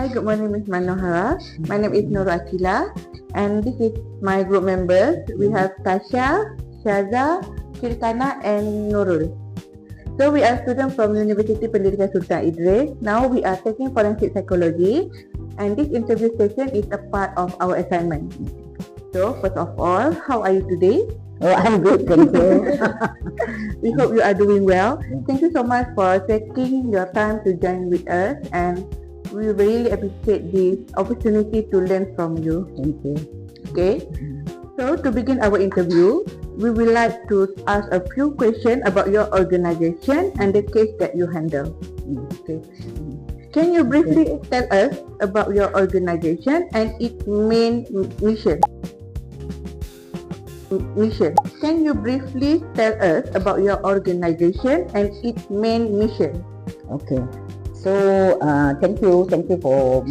Hi, good morning, Ms. Manohara. My name is Nur Akila, and this is my group members. We have Tasha, Syaza, Kirtana, and Nurul. So we are students from University Pendidikan Sultan Idris. Now we are taking forensic psychology, and this interview session is a part of our assignment. So first of all, how are you today? Oh, I'm good, thank you. We hope you are doing well. Thank you so much for taking your time to join with us, and we really appreciate this opportunity to learn from you. Thank you. Okay, so to begin our interview, we would like to ask a few questions about your organization and the case that you handle. Okay. Can you briefly tell us about your organization and its main mission? Can you briefly tell us about your organization and its main mission? Okay. So thank you for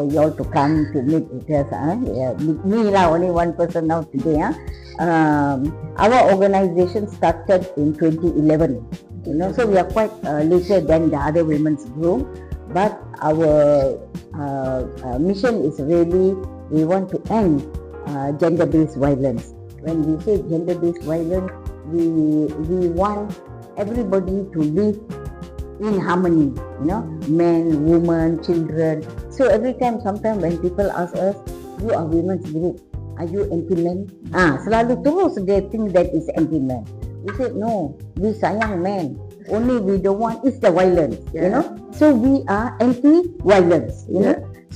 you all to come to meet with us. Me lah, only one person now today. Our organization started in 2011. So we are quite later than the other women's group. But our mission is really we want to end gender-based violence. When we say gender-based violence, we want everybody to live in harmony, men, women, children. So every time, sometimes when people ask us, you are women's group, are you anti-men? Selalu terus they think that is anti-men. We said no, we sayang men. Only we don't want is the violence, So we are anti-violence,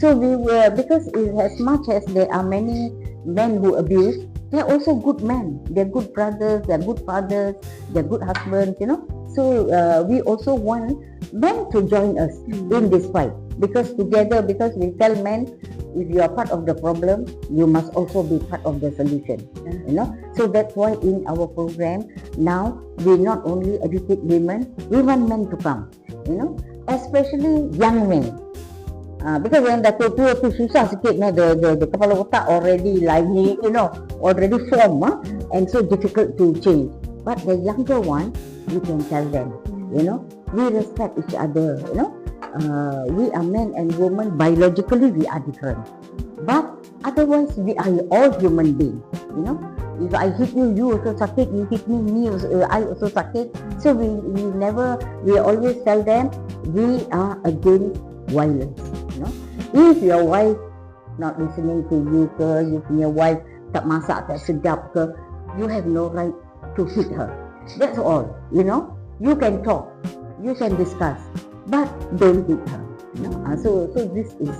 So we were, because as much as there are many men who abuse, they are also good men. They are good brothers, they are good fathers, they are good husbands, So we also want men to join us in this fight, because we tell men, if you are part of the problem, you must also be part of the solution. So that's why in our program now we not only educate women, we want men to come, especially young men. Because when dah tua tu susah sikit, the kepala otak already lively, already form, and so difficult to change. But the younger one, we can tell them, we respect each other, we are men and women, biologically we are different. But otherwise we are all human beings, If I hit you, you also sakit, you hit me also, I also sakit. So we always tell them, we are against violence, If your wife not listening to you ke, you punya wife tak masak, tak sedap ke, you have no right to hit her. That's all, You can talk, you can discuss, but don't hit her. So this is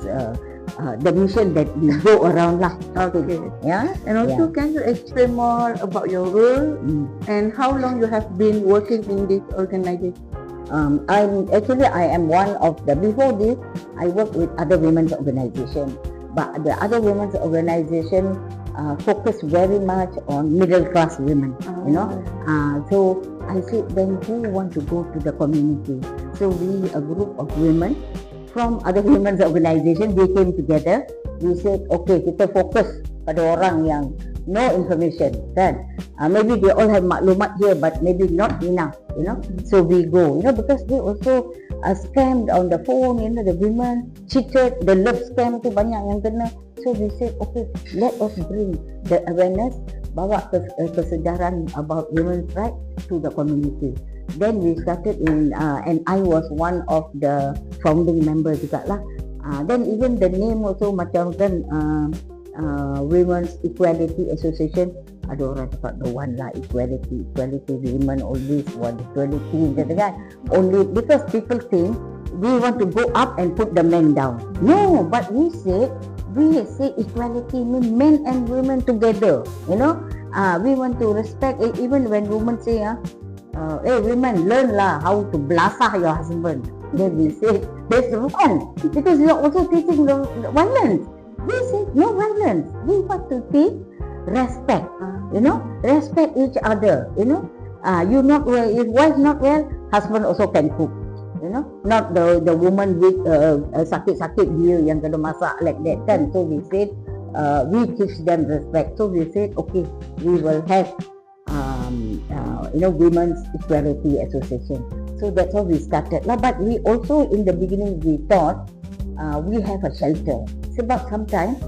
the mission that we go around lah. Okay. Yeah. And also, can you explain more about your role and how long you have been working in this organization? I am one of the, before this, I worked with other women's organization, but the other women's organization focus very much on middle class women, So I said, then who want to go to the community? So we, a group of women from other women's organization, they came together. We said, okay, kita fokus pada orang yang no information, kan? Maybe they all have maklumat here, but maybe not enough, So we go, because they also scammed on the phone, the women cheated, the love scam tu banyak yang kena. So we said, okay, let us bring the awareness, bawa kesedaran about women's rights to the community. Then we started and I was one of the founding members juga lah. Then even the name also macam kan, Women's Equality Association, ada orang cakap the one lah, equality women, all this one, equality, kan? Only because people think we want to go up and put the men down. No, but we say equality means men and women together, we want to respect, even when women say, hey women, learn lah how to belasah your husband. Then we say, that's wrong, because you are also teaching the violence. We say no violence. We want to teach respect, respect each other, you not well, if wife not well, husband also can cook, not the woman with sakit-sakit dia yang kena masak like that, kan? So we said, we teach them respect. So we said, okay, we will have Women's Equality Association. So that's how we started. But we also in the beginning we thought we have a shelter. Sebab sometimes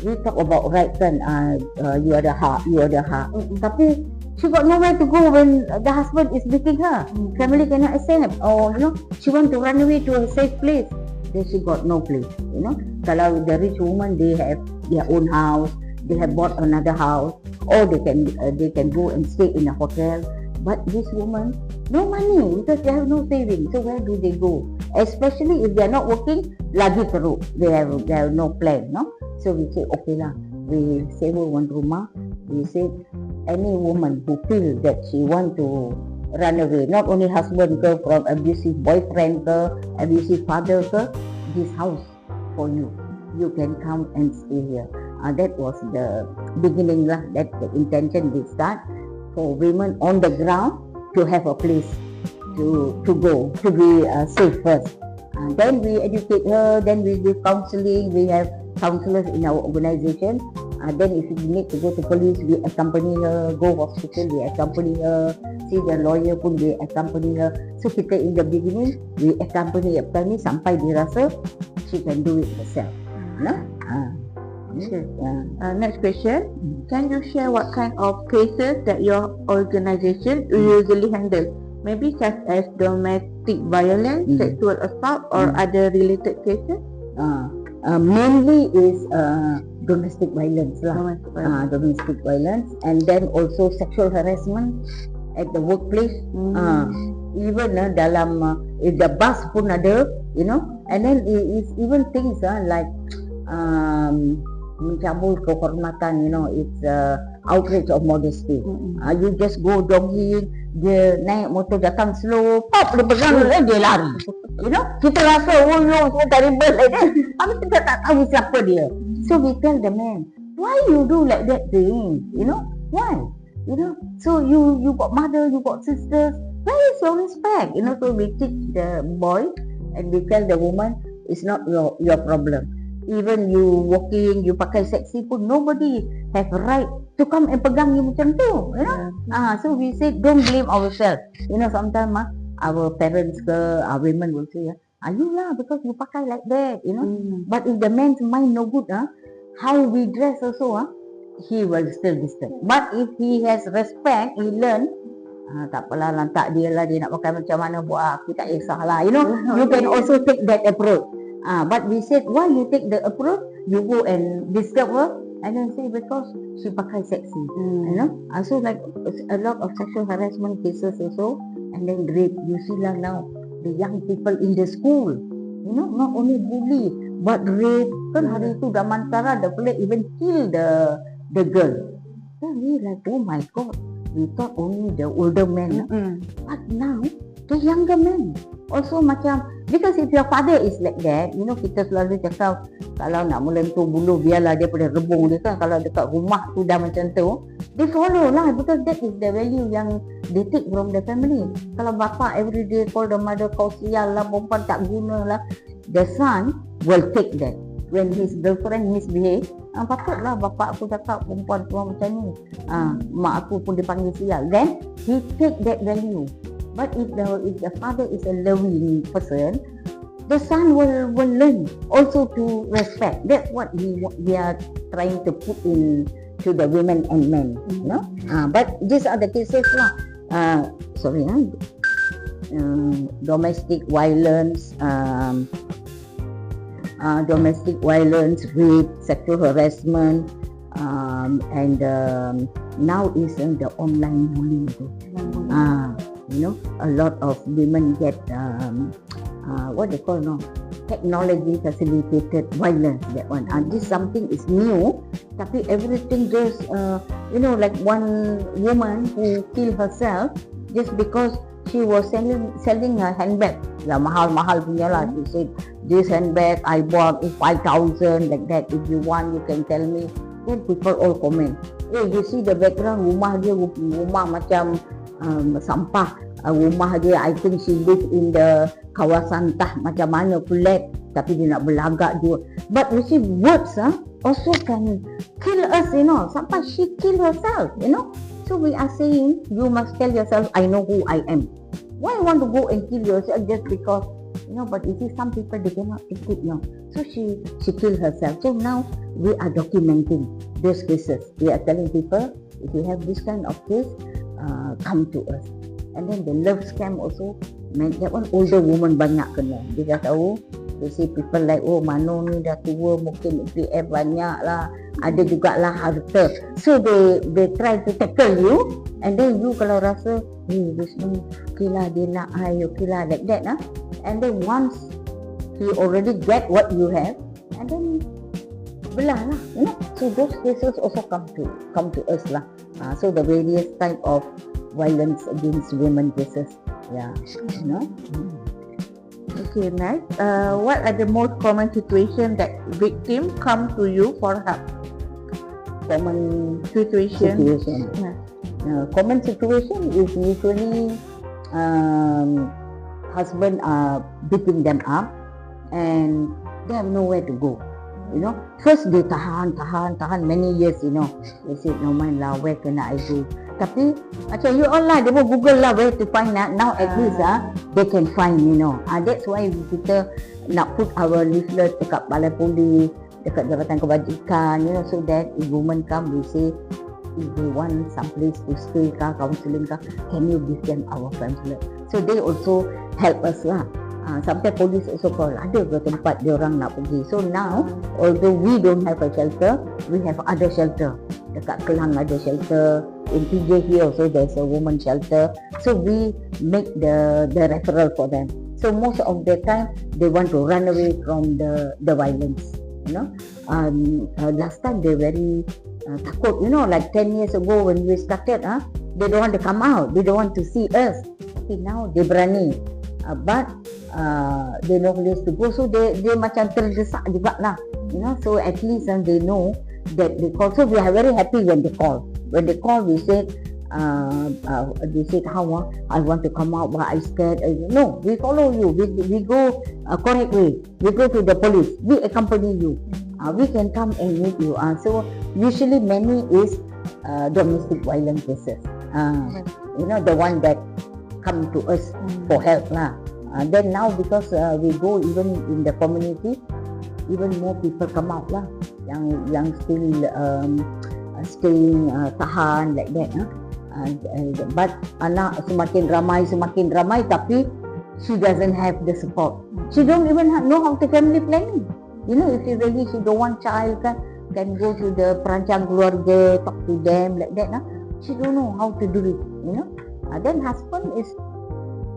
we talk about right kan, you are the heart. Tapi she got nowhere to go when the husband is beating her. Family cannot accept, or she want to run away to a safe place. Then she got no place. Kalau the rich woman, they have their own house, they have bought another house, or they can go and stay in a hotel. But this woman, no money because they have no savings. So where do they go? Especially if they are not working, lagi teruk. They have no plan, no? So we say, okay lah, we sewa one rumah. We say, any woman who feel that she want to run away, not only husband ke, from abusive boyfriend ke, abusive father ke, this house for you. You can come and stay here. That was the beginning lah. That's the intention we start for women on the ground to have a place to go, to be safe first. Then we educate her, then we give counseling. We have counselors in our organization. Then if you need to go to police, we accompany her. Go hospital, we accompany her. See the lawyer pun, we accompany her. So kita in the beginning, we accompany her sampai dia rasa she can do it herself. Okay. Next question. Can you share what kind of cases that your organization usually handle? Maybe such as domestic violence, sexual assault, or other related cases? Mainly is domestic violence lah. Domestic violence, and then also sexual harassment at the workplace. Even dalam if the bus pun ada, and then it's even things like mencabul kehormatan, it's outrage of modesty. You just go jogging, dia naik motor datang slow, pop dia pegang dia lari. Kita rasa semua terrible like that. Tapi kita tak tahu siapa dia. So we tell the man, why you do like that thing? Why? So you got mother, you got sisters. Where is your respect? So we teach the boy and we tell the woman, it's not your problem. Even you walking, you pakai seksi pun, nobody have right to come and pegang you macam tu, so we say, don't blame ourselves. Sometimes our parents ke, our women will say, you lah because you pakai like that, But if the man's mind no good, how we dress also, he will still disturb. But if he has respect, he learn, tak apalah, lantak dia lah, dia nak pakai macam mana buat, aku tak kisahlah. You can also take that approach. But we said, why you take the approach? You go and disturb her, and then say because she pakai seksi, So like a lot of sexual harassment cases also, and then rape. You see lah now the young people in the school, not only bully but rape. Kan hari itu Damantara, the police even kill the girl. So we like, oh my God, we thought only the older men, but now the younger men also macam, because if your father is like that, kita selalu cakap kalau nak melentur bulu biarlah dia pada rebung dia kan. Kalau dekat rumah tu dah macam tu, they follow lah, because that is the value yang they take from the family. Kalau bapa everyday call the mother, kau sial lah, perempuan tak guna lah, the son will take that. When his girlfriend misbehave, patutlah bapa aku cakap perempuan tu macam ni, mak aku pun dipanggil sial. Then he take that value. But if the father is a loving person, the son will learn also to respect. That's what we are trying to put in to the women and men, But these are the cases lah. Domestic violence, rape, sexual harassment, and now is the online bullying. A lot of women get what they call technology facilitated violence. That one, this something is new. Tapi everything just like one woman who killed herself just because she was selling her handbag. Mahal punya lah. She said, this handbag I bought is 5,000 like that. If you want, you can tell me. Then people all comment. You see the background, rumah dia rumah macam sampah. Rumah dia, I think she live in the kawasan macam mana flat, tapi dia nak berlagak juga. But you see, words also can kill us, Sampai she kill herself, So we are saying, you must tell yourself, I know who I am. Why you want to go and kill yourself just because, But you see, some people, they cannot take it, So she killed herself. So now we are documenting those cases. We are telling people, if you have this kind of case, come to us. And then the love scam also, that one older woman banyak kena. Dia dah tahu, you see people like, oh Mano ni dah tua, mungkin PF banyak lah, ada jugalah harta. So they try to tackle you, and then you kalau rasa, this ni okay lah, dia nak okay lah, like that lah. And then once he already get what you have, and then belah lah, So those cases also come to us lah. So the various type of violence against women cases, Okay, nice. What are the most common situations that victims come to you for help? Common situation. Common situation is usually husband are beating them up and they have nowhere to go. First they tahan many years, They said, no mind lah, where can I go? Tapi macam you all lah, they will Google lah where to find that. Now at least they can find, That's why kita nak put our leaflet dekat balai polis, dekat Jabatan Kebajikan, so that if women come, we say, if they want some place to stay counselling can you give them our pamphlet? So they also help us lah. Sometimes police also call, ada ke tempat dia orang nak pergi. So now, although we don't have a shelter, we have other shelter. Dekat Kelang ada shelter, in PJ here also there's a woman shelter. So we make the referral for them. So most of the time, they want to run away from the violence. Last time they very takut, like 10 years ago when we started, they don't want to come out, they don't want to see us. Tapi now they berani, but they no place to go, so they macam terdesak juga lah, So at least they know that they call. So we are very happy when they call. When they call, we said, how I want to come out, but I scared. No, we follow you. We go correct way. We go to the police. We accompany you. We can come and meet you. So usually many is domestic violence cases. The one that come to us for help lah. Then now because we go even in the community, even more people come out lah. Yang still staying tahan like that. But anak semakin ramai, tapi she doesn't have the support. She don't even know how to family planning. If she don't want child, can go to the perancang keluarga, talk to them like that. She don't know how to do it. Then husband is,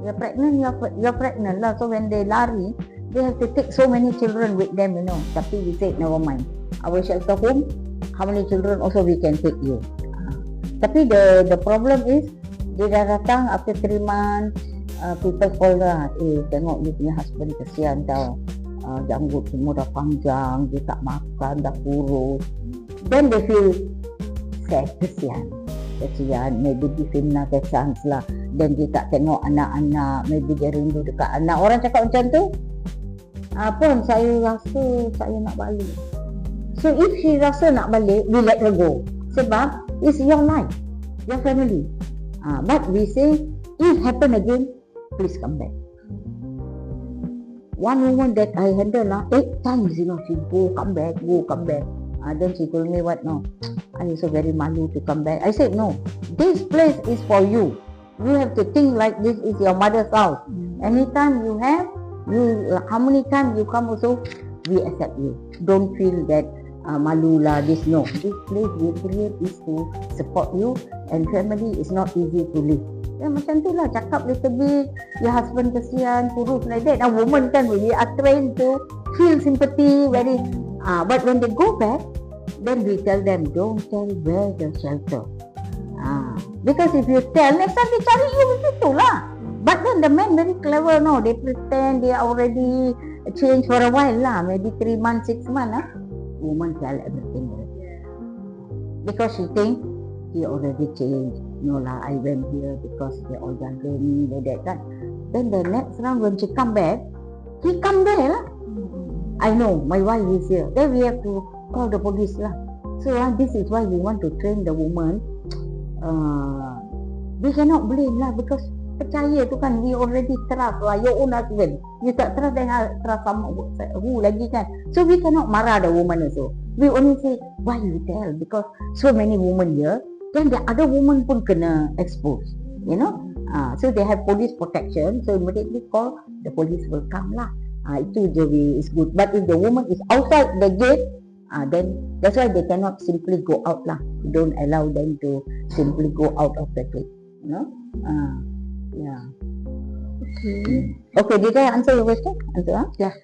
you're pregnant lah. So when they lari, they have to take so many children with them. Tapi we said never mind. Our shelter home, how many children also we can take you. Tapi the problem is, dia dah datang after 3 months, people call lah, tengok you punya husband kesian tau, janggut semua dah panjang, dia tak makan, dah kurus. Then they feel sad, kesian, maybe give him another chance lah. Then dia tak tengok anak-anak, maybe dia rindu dekat anak. Orang cakap macam tu, pun saya rasa saya nak balik. So if she rasa nak balik, we let her go. Sebab it's your life, your family. But we say, if happen again, please come back. One woman that I handle 8 times, she go, come back. Then she told me what, no, I also very malu to come back. I said, no, this place is for you. You have to think like this is your mother's house. Anytime you have, how many times you come also, we accept you. Don't feel that malu lah, this no. This place we create is to support you, and family is not easy to live. Macam tu lah, cakap little bit, your husband kesian, kurus like that. Now women kan, we are trained to feel sympathy, very. But when they go back, then we tell them, don't tell where the shelter. Because if you tell, next time they cari you begitu lah. But then the men very clever, no, they pretend they already changed for a while lah, maybe 3 months, 6 months. Woman tell everything because she think he already changed. No lah, I went here because they all jaga me like that kan. Then the next round when she come back, he come there lah. I know my wife is here. Then we have to call the police lah. So this is why we want to train the woman. We cannot blame lah, because percaya tu kan, we already trust lah your own husband. You tak trust, then trust someone who lagi kan. So we cannot marah the woman also. We only say, why you tell? Because so many women here, then the other woman pun kena expose, you know. So they have police protection, so immediately call, the police will come lah. Itu je is good. But if the woman is outside the gate, then that's why they cannot simply go out lah. We don't allow them to simply go out of the gate, you know. Yeah. Okay, did I answer your question? Answer? Yeah.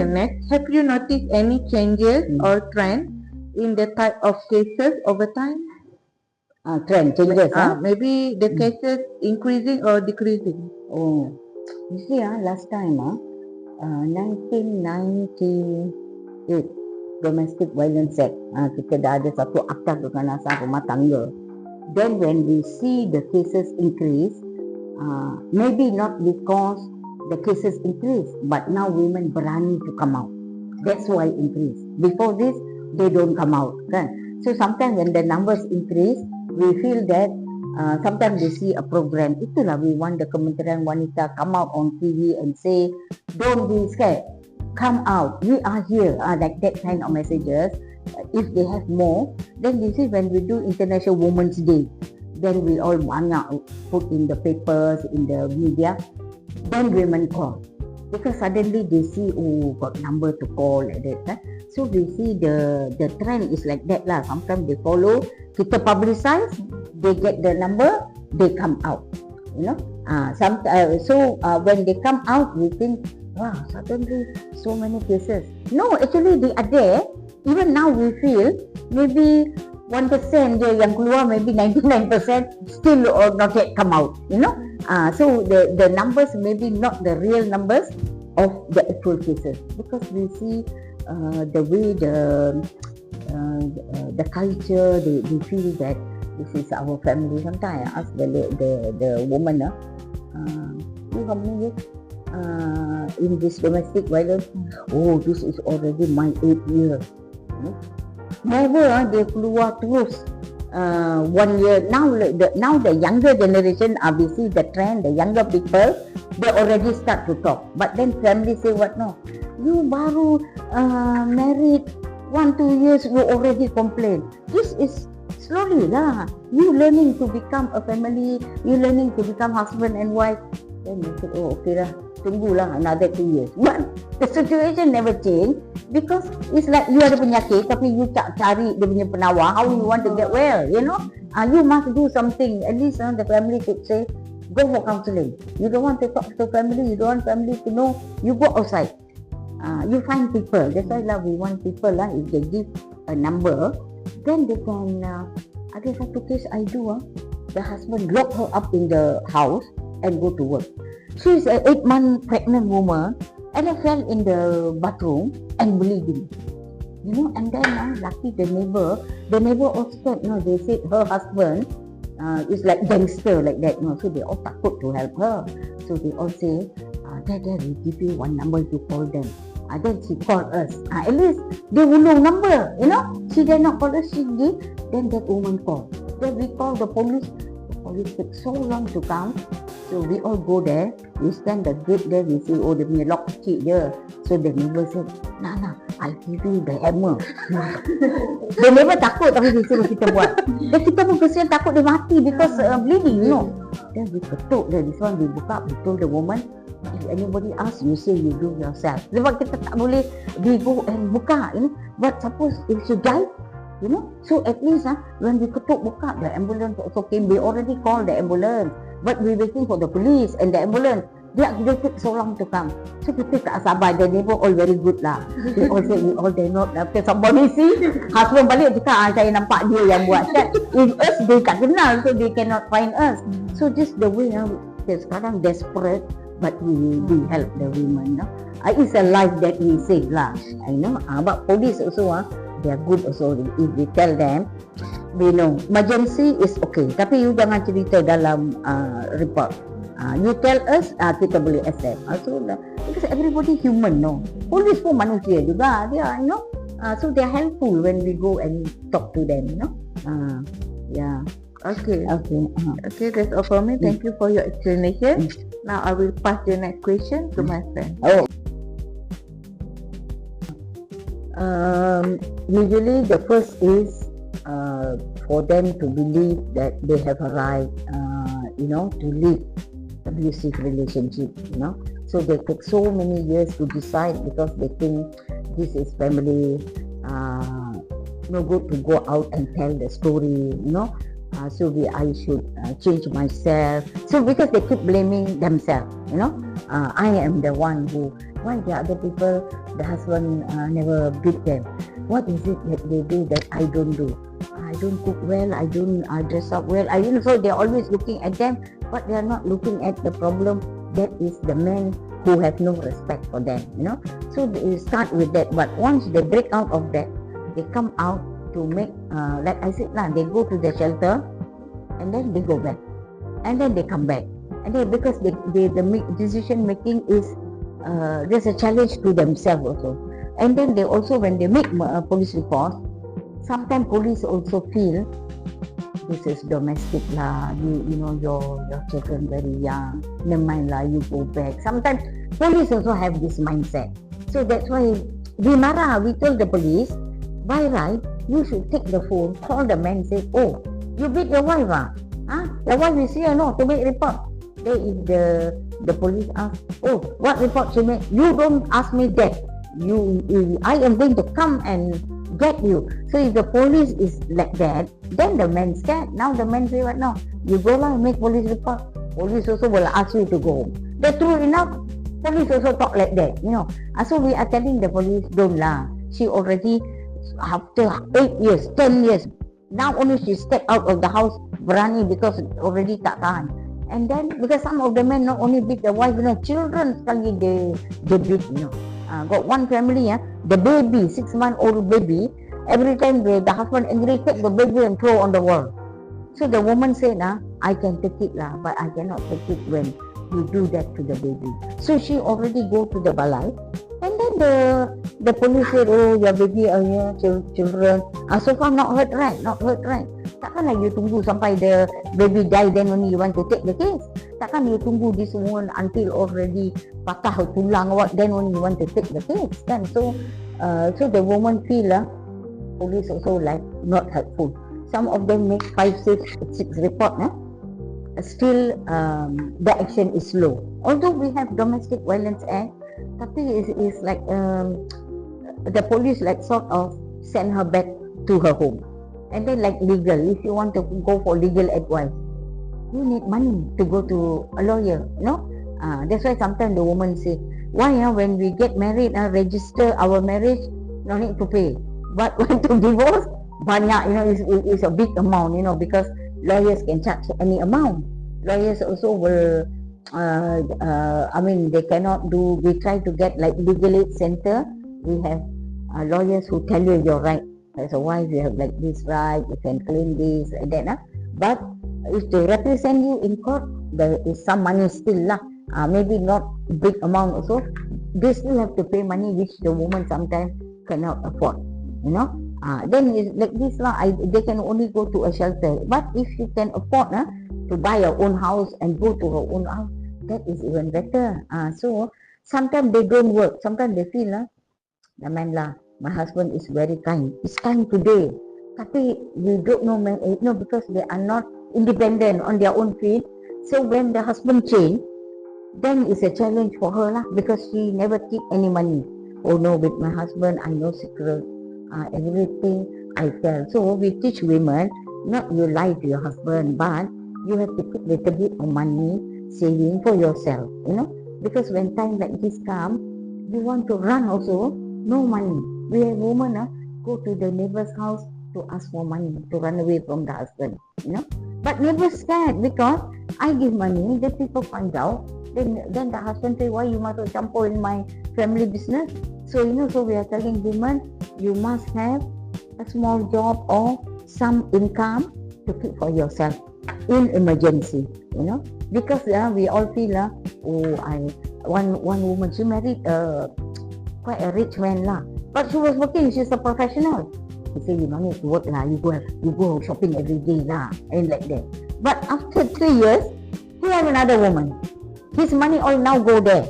Next, have you noticed any changes or trend in the type of cases over time? Trend changes. Maybe the cases increasing or decreasing. Oh, you see, last time, 1998 Domestic Violence Act, kita dah ada satu akta kekanasan rumah tangga. Then when we see the cases increase, maybe not because the cases increase, but now women berani to come out. That's why increase. Before this, they don't come out, kan? So sometimes when the numbers increase, we feel that sometimes they see a program. Itulah we want the Kementerian Wanita come out on TV and say, don't be scared, come out, we are here, like that kind of messages. If they have more, then you see when we do International Women's Day, then we all banyak put in the papers, in the media, then women call. Because suddenly they see, oh, got number to call like that. So we see the trend is like that lah. Sometimes they follow, kita publicize, they get the number, they come out. You know, so when they come out, we think, wow, suddenly so many cases. No, actually they are there. Even now we feel maybe 1% je yang keluar, maybe 99% still or not yet come out, you know. So the numbers maybe not the real numbers of the actual cases, because we see the way the culture, they feel that this is our family. Sometimes I ask the woman, you how many years in this domestic violence? Oh, this is already my 8th year. Never dia keluar terus 1 year. Now the younger generation, we see the trend, the younger people, they already start to talk. But then family say what? No, you baru married 1-2 years, you already complain. This is slowly lah. You learning to become a family, you learning to become husband and wife. Then you say, oh okay lah, tunggulah another 2 years. But the situation never change, because it's like you ada penyakit tapi you tak cari dia punya penawar. How you want to get well, you know? You must do something. At least the family could say, go for counseling. You don't want to talk to family, you don't want family to know, you go outside. You find people. That's why lah we want people lah, if they give a number, then they can ada satu case I do, the husband lock her up in the house and go to work. She is an 8-month pregnant woman, and I fell in the bathroom and bleeding. You know, and then lucky the neighbor all scared. No, they said her husband is like gangster like that. No, so they all takut to help her. So they all say, Dad, we give you one number to call them. Then she called us. At least they will know number. You know, she did not call us. She give. Then that woman called. Then we call the police. The police took so long to come. So we all go there, we stand the gate there, we say, oh dia punya lock kecil je. So the neighbor said, Nah, I'll give you the hammer. The neighbor takut tapi dia suruh kita buat. Dan kita pun kesian takut dia mati because bleeding, you know. Then we ketuk dia, this one we buka, we told the woman, if anybody asks, you say you do yourself. Sebab kita tak boleh, we go and buka, you know. But suppose if she die, you know, so at least when we ketuk buka, the ambulance also came. We already called the ambulance, but we waiting for the police and the ambulance. They take so long to come. So kita tak sabar. The neighbor all very good lah. They all say we all dare not. After somebody see, husband balik cakap, saya nampak dia yang buat. If us, they tak kenal, so they cannot find us. So just the way sekarang desperate, but we help the women. It's a life that we save lah. I know. But police also they are good also. If we tell them, we know emergency is okay, tapi you jangan cerita dalam report. You tell us, kita boleh accept. Also, because everybody human, no. Police pun manusia juga, dia, you know. So they are helpful when we go and talk to them, you know. Yeah. Okay. Okay. Okay, that's all for me. Thank you for your explanation. Now I will pass the next question to my friend. Oh. Usually the first is for them to believe that they have a right, to live abusive relationship, So they take so many years to decide because they think this is family, no good to go out and tell the story, so I should change myself. So because they keep blaming themselves, I am the one who, why the other people, the husband never beat them? What is it that they do that I don't do? I don't cook well, I don't dress up well. So they're always looking at them, but they are not looking at the problem that is the men who have no respect for them, So they start with that, but once they break out of that, they come out to make, like I said, they go to the shelter and then they go back and then they come back. And then because the decision making is, there's a challenge to themselves also. And then they also, when they make a police report, sometimes police also feel this is domestic lah, your children very young, never mind lah, you go back. Sometimes police also have this mindset. So that's why we marah, we tell the police, by right, you should take the phone, call the man, say, oh, you beat your wife the wife is here, no, to make report. Then if the police ask, oh, what report she made? You don't ask me that. I am going to come and get you. So if the police is like that, then the man scared. Now the man say, what now? You go lah and make police report. Police also will ask you to go home. That's true enough. Police also talk like that, So we are telling the police, don't lah. She already, after 8 years, 10 years, now only she stepped out of the house, berani because already tak tahan. And then, because some of the men not only beat the wife, children sekali they beat, Got one family, the baby, 6-month-old baby, every time the husband angry, take the baby and throw on the wall. So the woman said, I can take it lah, but I cannot take it when you do that to the baby. So she already go to the balai, and then the police said, oh, your baby, children, so far not hurt right. Takkanlah you tunggu sampai the baby die, then only you want to take the case. Takkan you tunggu this one until already patah tulang, then only you want to take the case, kan? So the woman feel police also like not helpful. Some of them make 5, 6 report, still the action is slow. Although we have Domestic Violence Act, tapi is like the police like sort of send her back to her home. And then like legal, if you want to go for legal advice, you need money to go to a lawyer, that's why sometimes the woman say, why when we get married, register our marriage, no need to pay. But when to divorce, banyak, is a big amount, because lawyers can charge any amount. Lawyers also will, they cannot do, we try to get like legal aid center, we have lawyers who tell you your right. As a wife, you have like this right, you can claim this and that. But if they represent you in court, there is some money still lah. Maybe not big amount also. They still have to pay money which the woman sometimes cannot afford. Then it's like this lah. They can only go to a shelter. But if you can afford to buy your own house and go to her own house, that is even better. So sometimes they don't work. Sometimes they feel the man lah, my husband is very kind. He's kind today. Tapi you don't know, because they are not independent on their own feet. So when the husband change, then it's a challenge for her lah, because she never keep any money. Oh no, with my husband I know secret, everything I tell. So we teach women, not you lie to your husband, but you have to keep little bit of money saving for yourself, because when time like this come, you want to run also, no money. We have women go to the neighbor's house to ask for money to run away from the husband, But neighbor scared because I give money, then people find out. Then the husband say, why you must campur in my family business? So so we are telling women, you must have a small job or some income to keep for yourself in emergency, Because we all feel one woman, she married quite a rich man lah. But she was working, she's a professional. He said, you don't need to work lah, you go shopping every day lah, and like that. But after 3 years, he have another woman. His money all now go there.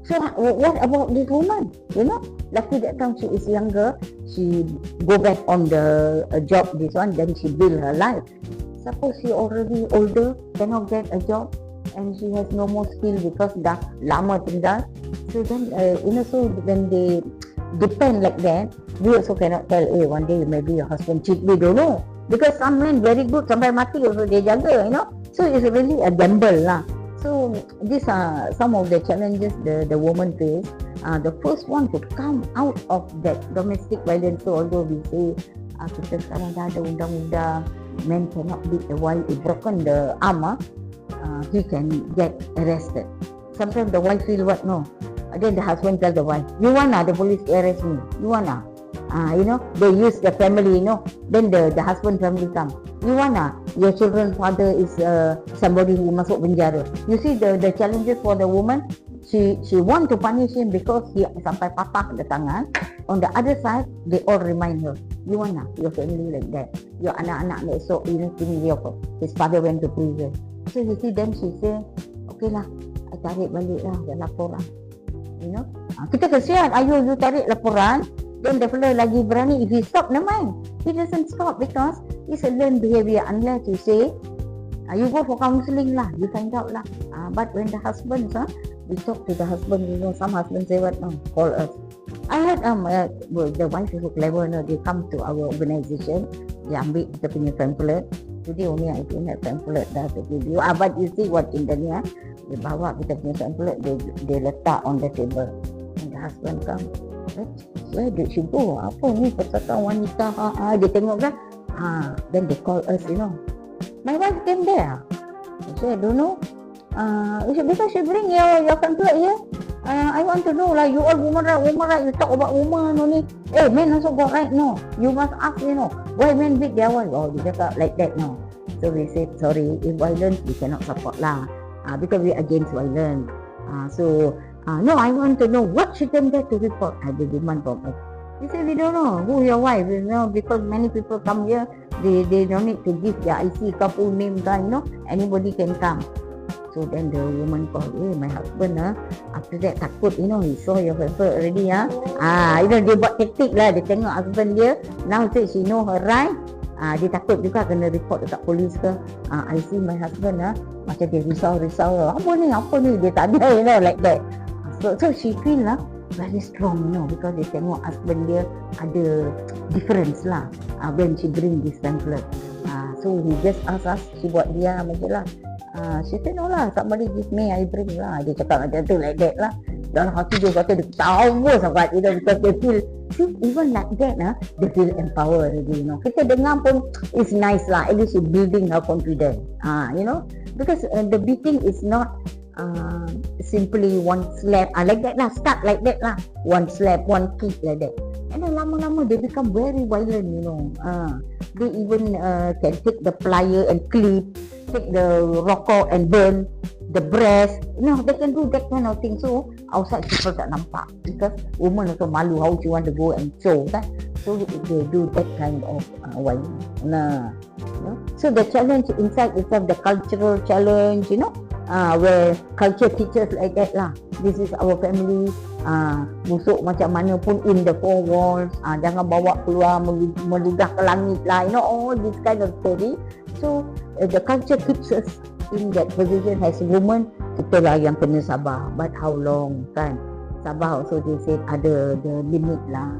So what about this woman? You know, lucky that time she is younger, she go back on the job, this one, then she build her life. Suppose she already older, cannot get a job, and she has no more skill because dah lama tinggal. So then, so when they depend like that, we also cannot tell, one day maybe your husband cheat. We don't know. Because some men very good, sampai mati also dia jaga, you know. So it's really a gamble lah. So these are some of the challenges the woman face. The first one to come out of that domestic violence. So although we say kita sekarang dah ada undang-undang, men cannot beat the wife, if broken the arm, he can get arrested. Sometimes the wife feel what? No. Then the husband tell the wife, you wanna the police arrest me? You wanna? They use the family, Then the husband family come. You wanna? Your children's father is somebody who masuk penjara. You see the challenges for the woman. She want to punish him because he sampai patah the tangan. On the other side, they all remind her, you wanna? Your family like that. Your anak-anak esok, his father went to prison. So you see, then she say, okay lah, I tarik balik lah the laporan. Kita kesian, ayo you tarik laporan. Then the fellow lagi berani, if he stop, never mind. He doesn't stop because it's a learned behavior. Unless you say, you go for counseling lah, you find out lah. But when the husbands, we talk to the husband, some husbands say what? Call us. I had the wife is so clever, they come to our organisation, they ambil kita punya pamphlet. Today only I don't have pamphlet dah to give you. But you see what in the dia bawa kita punya pamphlet, they letak on the table. And the husband come, where did she go? Apa ni persatuan wanita? Dia tengok kan? Then they call us, My wife came there. I said, I don't know. Because she bring your pamphlet here. I want to know, like, you all woman right, you talk about woman only. Hey, men also got right, no. You must ask, why men beat their wife? Oh, you cakap like that, no. So we said, sorry, if violence, we cannot support lah. Because we against violence. No, I want to know what she came there to report. I will demand from us. He said, we don't know who your wife is, because many people come here, they don't need to give their IC, couple name, anybody can come. So then the woman called, my husband, after that takut, he saw your paper already, dia buat taktik lah, dia tengok husband dia, now say she know her right, dia takut juga kena report dekat polis ke. I see my husband, macam dia risau, apa ni, dia tak ada, like that. So she feel very strong, because dia tengok husband dia ada difference lah when she bring this pamphlet. So he just ask us, she buat diam je lah. She said, no lah, somebody give me, I bring lah. Dia cakap macam tu, like that lah. Dalam hati dia kata, dia tahu sangat, because they feel, even like that, they feel empowered already, Kita dengar pun, it's nice lah, at least you're building her confidence, because the beating is not simply one slap, like that lah, start like that lah, one slap, one kick like that. And then lama-lama they become very violent, They even can take the plier and clip, take the rokok and burn the breast. They can do that kind of thing. So outside people tak nampak, because women also malu how she want to go and show that. So they do that kind of violence. So the challenge inside itself, the cultural challenge, where culture teaches like that lah. This is our family. Busuk macam mana pun in the four walls. Jangan bawa keluar meludah ke langit lah. All this kind of story. So the culture keeps us in that position as a woman. Kita lah yang kena sabar. But how long kan? Sabar also they said ada the limit lah.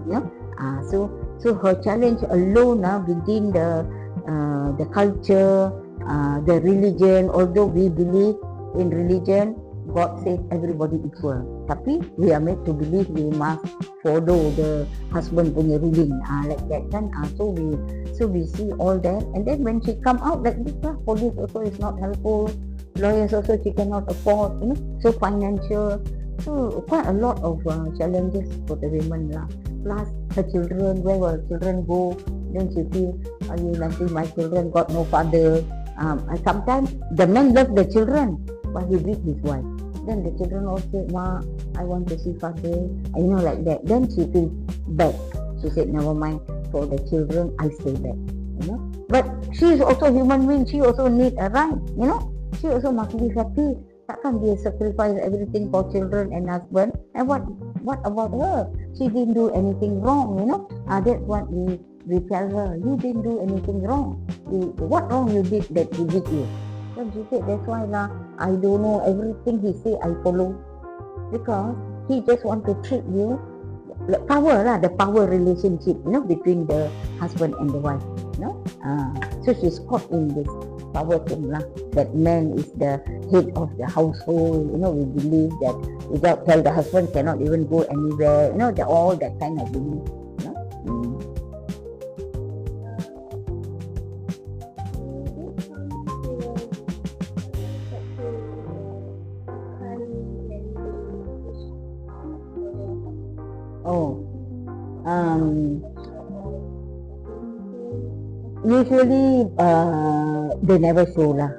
So her challenge alone within the culture, the religion. Although we believe in religion, God says everybody equal. Tapi we are made to believe we must follow the husband punya ruling, like that kan. So we see all that. And then when she come out like this, police also is not helpful. Lawyers also she cannot afford, So financial. So quite a lot of challenges for the women lah. Plus her children, where will children go? Then she feel, nanti my children got no father. Sometimes the man love the children, but he beat his wife. Then the children all say, Ma, I want to see father, like that. Then she feels bad. She said, never mind, for the children, I stay back, you know. But she is also human being, she also need a right, you know. She also must be happy. Takkan dia sacrifice everything for children and husband. And what about her? She didn't do anything wrong, you know. That's what we tell her. You didn't do anything wrong. What wrong you did that he did you? So she said, that's why lah, I don't know everything he say I follow. Because he just want to treat you like power lah, the power relationship, you know, between the husband and the wife, you know. So she's caught in this power thing lah, that man is the head of the household, you know. We believe that without tell the husband cannot even go anywhere, you know, all that kind of belief, you know. Usually they never show lah.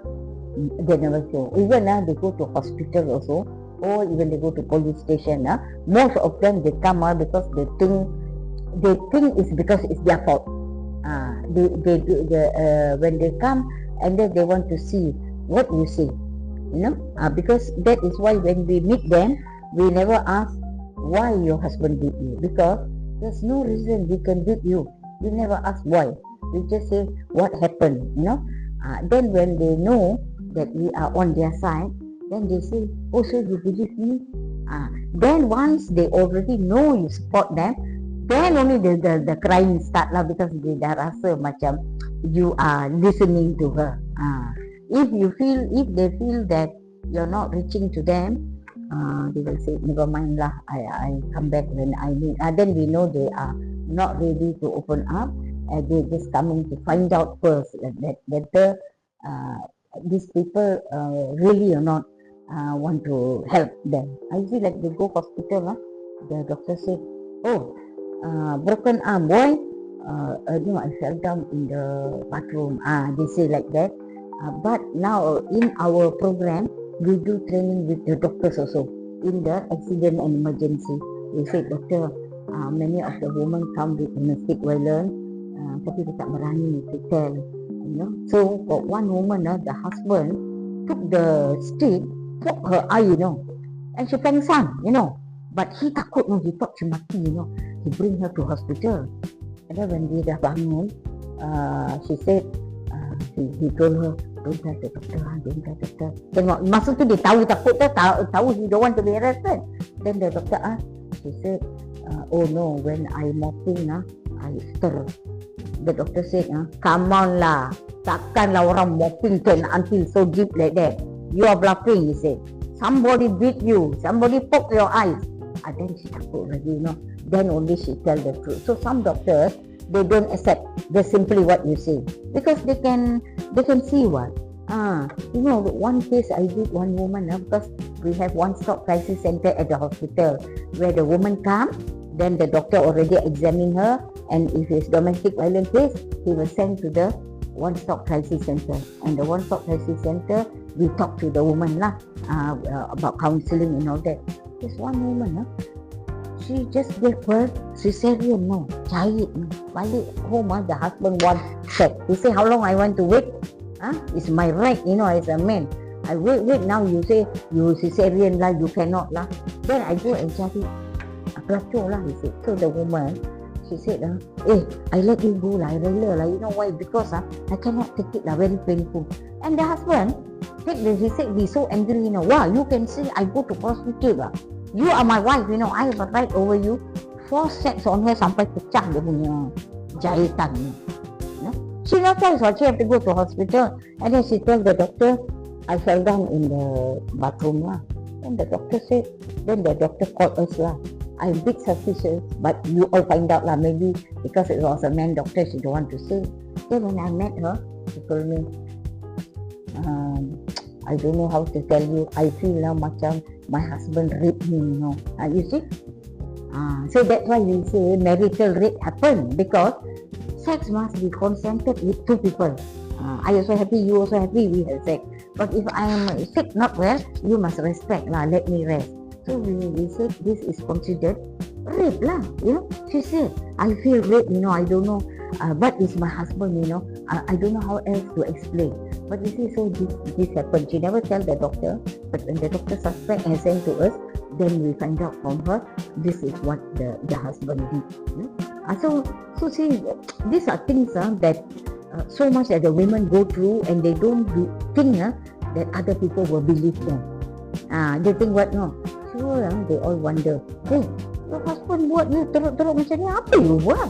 They never show. Even they go to hospital also, or even they go to police station. Most of them they come because they think it's because it's their fault. When they come and then they want to see what you say, you know. Because that is why when we meet them, we never ask why your husband beat you, because there's no reason we can beat you. We never ask why. We just say what happened, you know. Then when they know that we are on their side, then they say, oh, so you believe me? Then once they already know you support them, then only the crying start lah, because they dah rasa macam you are listening to her. If they feel that you're not reaching to them, they will say, never mind lah, I come back when I need. Then we know they are not ready to open up. They just coming to find out first that whether these people really or not want to help them. I see like they go hospital, the doctor said, oh, broken arm, boy. No, I fell down in the bathroom. They say like that. But now in our program, we do training with the doctors also in the accident and emergency. We say, doctor, many of the women come with domestic violence, tapi dia tak berani to tell, you know. So for one woman, the husband took the stick, poke her eye, you know, and she pengsan, you know. But he takut, he thought she mati, you know. He bring her to hospital. And then when dia dah bangun, she said, he told her, don't tell the doctor, don't tell the doctor. Tengok, masa tu dia tahu takut, tahu he don't want to be arrested. Then the doctor asked, she said, oh no, when I mopping, I stir. The doctor said, come on lah, takkanlah orang mopping can until so deep like that. You are bluffing, he said. Somebody beat you, somebody poke your eyes. Then she takut lagi, you know. Then only she tell the truth. So some doctors, they don't accept just simply what you say, because they can see what. You know, one case I did one woman, because we have one-stop crisis center at the hospital, where the woman come, then the doctor already examine her, and if it's domestic violence case, he will send to the one-stop crisis center. And the one-stop crisis center, we talk to the woman lah, about counselling and all that. There's one woman, she just gave birth cesarean, no, jahit, balik home, the husband want check. He say, how long I want to wait? It's my right, you know, as a man. I wait, now you say you cesarean lah, you cannot lah. Then I go and jahit, pelacur lah, he said. So the woman, she said, I let you go lah, I rela lah, you know why? Because I cannot take it lah, very painful. And the husband, he said, he's so angry, you know, wow, you can say I go to prostitute lah. You are my wife, you know, I have a right over you. 4 sets on her sampai pecah dia punya jahitan. You know? She no choice, she have to go to hospital. And then she tell the doctor, I fell down in the bathroom lah. And the doctor said, then the doctor called us lah. I'm a bit suspicious, but you all find out lah, maybe because it was a man doctor, she don't want to say. Then when I met her, she told me, I don't know how to tell you, I feel now macam my husband raped me, you know. You see? So that's why we say marital rape happen, because sex must be consented with two people. I also happy, you also happy, we have sex. But if I am sick, not well, you must respect lah, let me rest. So we said this is considered rape lah, She said, I feel rape, I don't know, but it's my husband, I don't know how else to explain. But you see, so this happened. She never tell the doctor, but when the doctor suspect and sent to us, then we find out from her, this is what the husband did. So see, these are things that so much that the women go through, and they don't think that other people will believe them. They think what, no? Sure, they all wonder, hey, your husband buat ni teruk-teruk macam ni, apa you buat?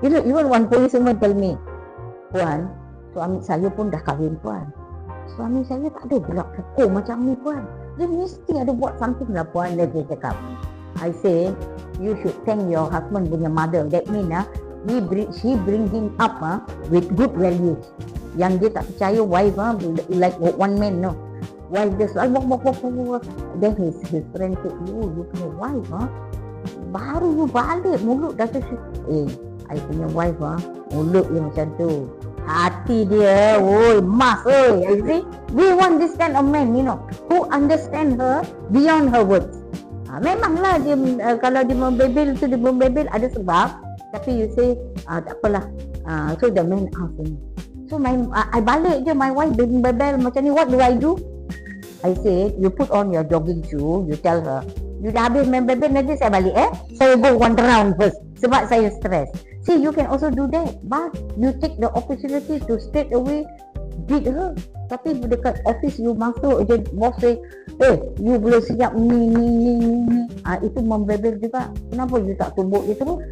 Even one policewoman tell me, Puan, suami saya pun dah kahwin, Puan. Suami saya tak ada pula pukul macam ni, Puan. Dia mesti ada buat something lah, Puan. Dia cakap. I say, you should thank your husband punya mother. That means she bring him up with good values. Yang dia tak percaya wife like one man, no. Wife dia selalu walk. Then his friend said, you punya wife baru you balik mulut dah tu. I punya wife mulut dia macam tu. Hati dia, emas, you see. We want this kind of man, who understand her beyond her words. Memanglah dia kalau dia membebel tu, dia membebel ada sebab. Tapi you say, tak apalah. So the man asked me. So I balik je, my wife bebel macam ni, what do I do? I said, you put on your jogging shoe, you tell her, you dah habis main bebel, nanti saya balik saya go one round first sebab saya stress. See, you can also do that, but you take the opportunity to straight away beat her. Tapi dekat office you masuk je, boss say, you boleh siap ni. Itu membebel juga. Kenapa you tak tumbuk je terus?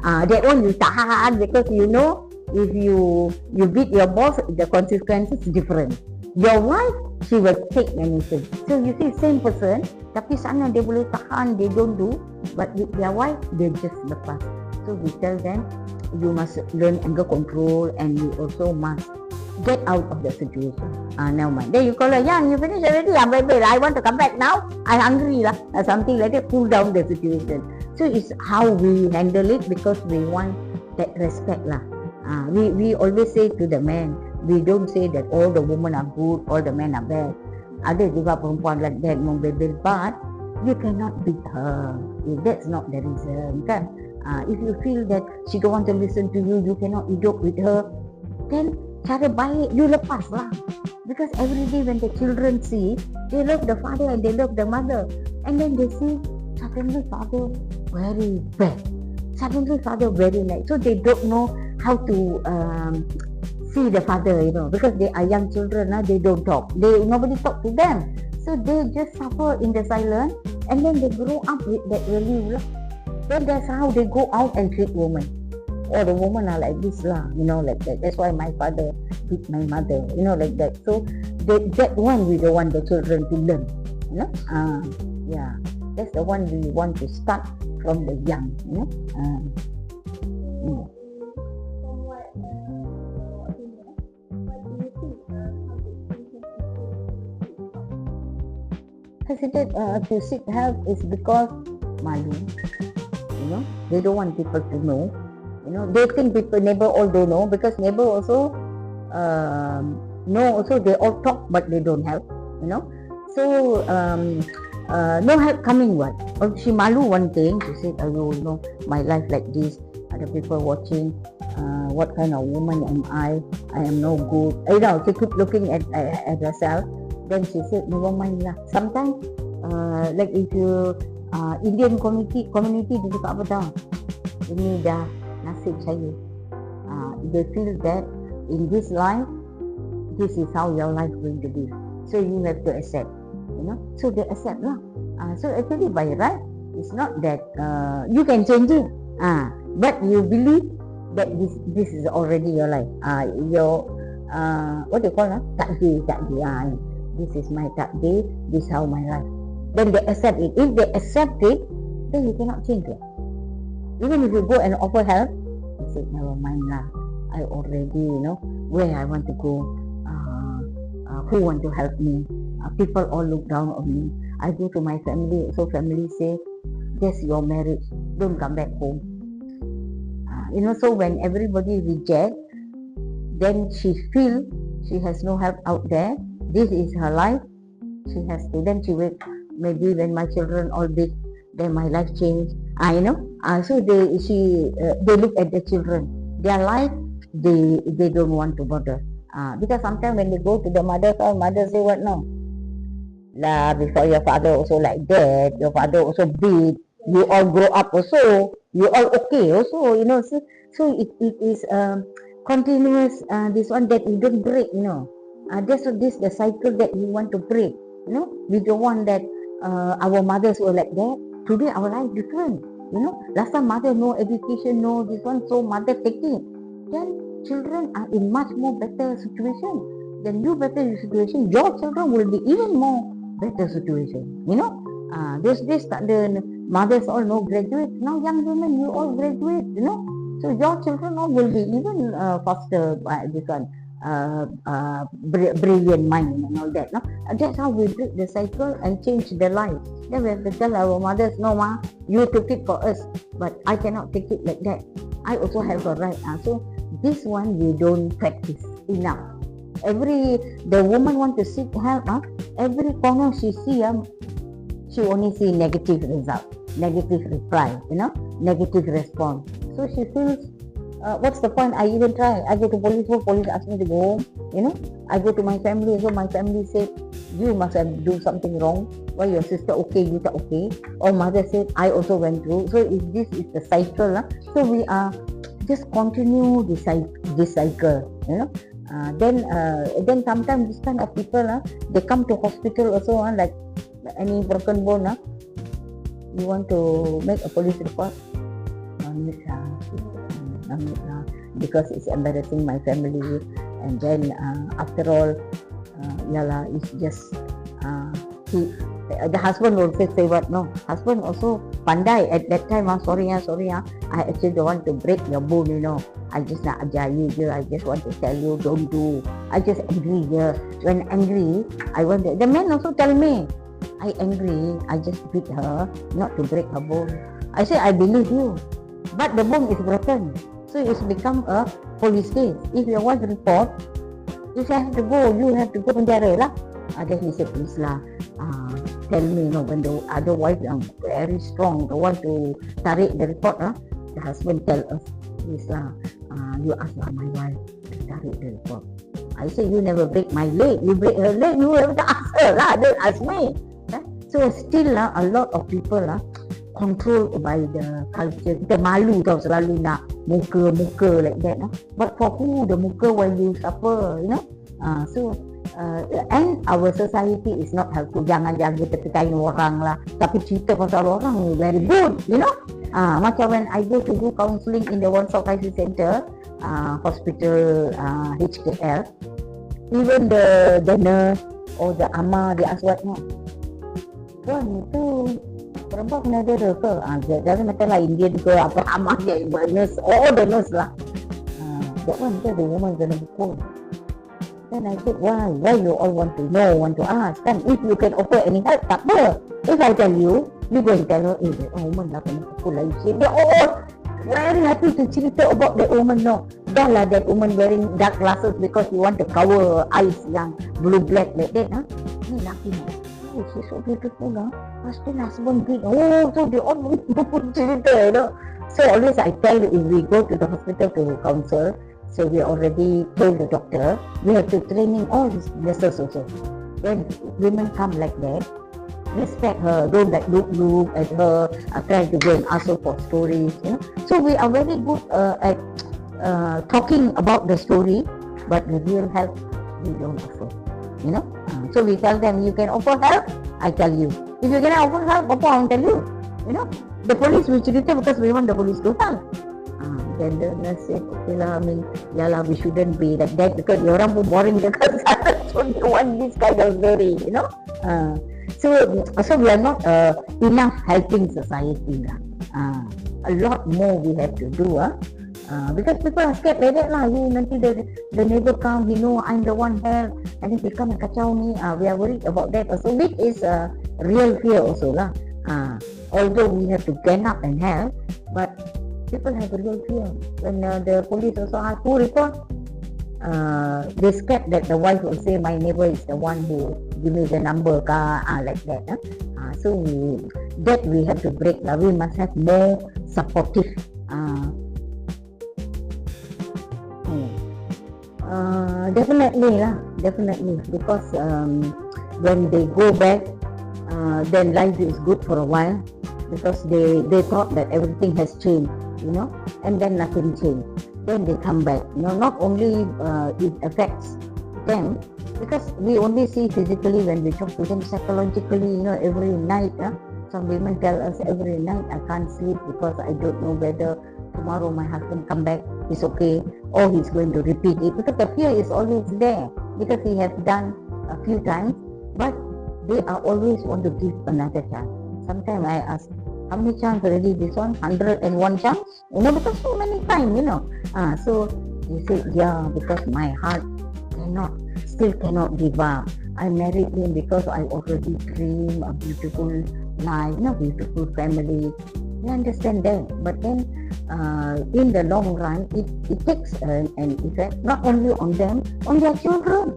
That one you tahan, because if you beat your boss, the consequences is different. Your wife, she will take anything. So you see, same person, tapi sana dia boleh tahan, they don't do, but with their wife, they just lepas. So we tell them, you must learn anger control, and you also must get out of the situation. Never mind. Then you call her, you finish already? Baby, I want to come back now. I'm hungry lah. Something like that, cool down the situation. So it's how we handle it, because we want that respect lah. We always say to the men, we don't say that all the women are good, all the men are bad. Ada juga perempuan like that membebel, but you cannot beat her. That's not the reason, kan? If you feel that she don't want to listen to you, you cannot hidup with her, then cara baik you lepas lah. Because every day when the children see, they love the father and they love the mother, and then they see suddenly father very bad, suddenly father very nice, so they don't know how to see the father, because they are young children, they don't talk, nobody talk to them, so they just suffer in the silence, and then they grow up with that value lah. Then that's how they go out and treat women. The women are like this lah, like that. That's why my father beat my mother, like that. So that one we don't want the children to learn, yeah. That's the one we want to start from the young, Hesitate to seek help is because malu, they don't want people to know. They think people, neighbor all don't know, because neighbor also know also, they all talk but they don't help, so no help coming what. She malu one thing, she said, my life like this, other people watching, what kind of woman am I am no good, she keep looking at herself. Then she said, never mind lah. Sometimes like if you Indian community dia cakap apa tau, ini dah nasib saya. They feel that in this life, this is how your life going to be, so you have to accept, so they accept lah. So actually by right, it's not that you can change it, but you believe that this is already your life, your what do you call takdir. This is my takdir, this is how my life. Then they accept it. If they accept it, then you cannot change it. Even if you go and offer help, you say, never mind lah, I already, where I want to go, who want to help me, people all look down on me. I go to my family, so family say, that's your marriage, don't come back home. So when everybody reject, then she feel she has no help out there, this is her life, she has to, then she will maybe when my children all big, then my life changed. So they look at the children, their life, they don't want to bother. Because sometimes when they go to the mother's house, mother say what? No, lah, before your father also like that, your father also beat, you all grow up also, you all okay also, so it is continuous, this one that you don't break, this the cycle that we want to break. We don't want that our mothers were like that. Today our life different. Last time mother no education, no this one, so mother taking, then children are in much more better situation. Then you better situation, your children will be even more better situation. Those days the mothers all no graduate, now young women you all graduate, so your children all will be even faster by this one, brilliant mind and all that. That's how we break the cycle and change the life. Then we have to tell our mothers, no ma, you took it for us, but I cannot take it like that. I also have a right. So this one we don't practice enough. The woman want to seek help, every corner she see, she only see negative result, negative reply, negative response. So she feels, what's the point? I even try. I go to police ask me to go home. I go to my family, so my family said, you must have do something wrong. Why your sister okay, you not okay? Or mother said, I also went through. So if this is the cycle, so we are just continue this cycle, then sometimes this kind of people, they come to hospital also, like any broken bone, you want to make a police report, because it's embarrassing my family, and then after all, it's just the husband will say what? No, husband also pandai at that time. Sorry, I actually don't want to break your bone, I just nak ajar you je. I just want to tell you don't do. I just angry je. When angry, I want the man also tell me, I angry, I just beat her, not to break her bone. I say I believe you, but the bone is broken, so it's become a police case. If your wife report, you have to go penjara lah. Then he said, please lah, tell me, when the other wife very strong, don't want to tarik the report, the husband tell us, please lah, you ask my wife to tarik the report. I say, you never break my leg, you break her leg, you have to ask her lah, don't ask me. So still a lot of people controlled by the culture. Kita malu tau selalu nak muka like that. But for who the muka when you suffer, and our society is not helpful. Jangan kita percaya orang lah, tapi cerita pasal orang very good, macam when I go to do counselling in the One Stop Crisis Center, hospital HKL, even the nurse or the ama, they ask what, Tuan itu perempuan kena dera ke? Jangan macam lah Indian ke apa, ama dia, nurse, all the nurse lah. That one, the woman kena pukul. Then I said, why you all want to know, want to ask? Then if you can offer any help, tak apa. If I tell you, you go and tell her, that woman lah kena pukul lah. They all very happy to cerita about that woman. No, dah lah that woman wearing dark glasses because you want to cover eyes yang blue black like that. Ni laki ni. Oh, she's so beautiful lah. Pasti husband beat. So they all cerita, So always I tell, if we go to the hospital to counsel, so we already told the doctor, we have to training all these nurses also. When women come like that, respect her, don't like look at her, try to go and ask her for stories, So we are very good at talking about the story, but the real help we don't offer, So we tell them, you can offer help, I tell you. If you cannot offer help, apa I tell you, The police will cerita because we want the police to help. Then the nurse said, okay lah, we shouldn't be like that because orang pun boring because so they want this kind of story, So we are not enough helping society lah. A lot more we have to do, because people are scared like that lah. Nanti the neighbor come, he know I'm the one help, and then they come and kacau me. We are worried about that also, which is a real fear also lah. Although we have to get up and help, but people have a real fear. When the police also ask who report, they scared that the wife will say my neighbor is the one who give me the number like that. So we have to break. We must have more supportive. Definitely, because when they go back, then life is good for a while, because they thought that everything has changed, and then nothing changed. Then they come back. Not only it affects them, because we only see physically when we talk to them. Psychologically, every night, some women tell us every night, I can't sleep because I don't know whether tomorrow my husband come back, he's okay, or he's going to repeat it, because the fear is always there, because he has done a few times, but they are always want to give another chance. Sometimes I ask, how many chance already this one? 101 chance? Because so many times, so they say, yeah, because my heart still cannot give up. I married him because I already dream a beautiful life, beautiful family. We understand that, but then in the long run, it takes an effect not only on them, on their children.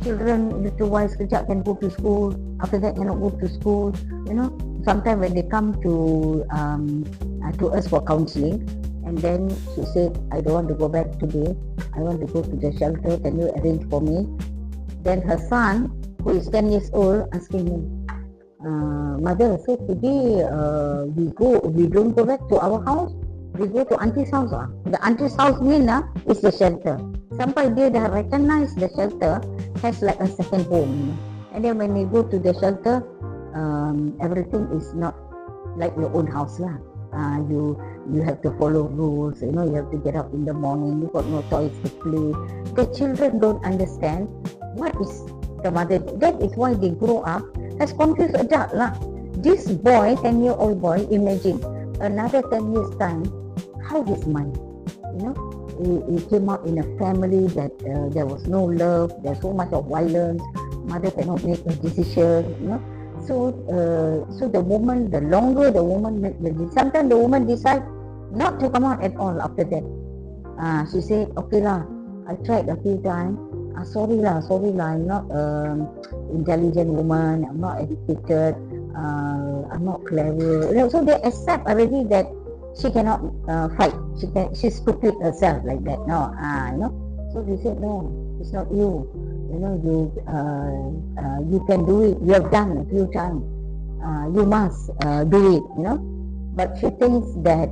Children, little ones, can go to school. After that, cannot go to school. Sometimes when they come to us for counselling, and then she said, I don't want to go back today. I want to go to the shelter. Can you arrange for me? Then her son, who is 10 years old, asking me, Mother, so today we don't go back to our house, we go to auntie's house. The auntie's house means is the shelter. Sampai dia dah recognize the shelter has like a second home. And then when you go to the shelter, everything is not like your own house lah. You have to follow rules, you have to get up in the morning, you got no toys to play. The children don't understand what is the mother. That is why they grow up as confused adult lah. This boy, 10-year-old boy, imagine another 10 years time, how is mine? He came up in a family that there was no love, there's so much of violence, mother cannot make a decision, So the woman, the longer the woman makes the decision, sometimes the woman decide not to come out at all after that. She said, okay lah, I tried a few times. Sorry lah, I'm not intelligent woman, I'm not educated, I'm not clever. So they accept already that she cannot fight. She's stupid herself like that. No, So they said, no, it's not you. You can do it. You have done a few times. You must do it. But she thinks that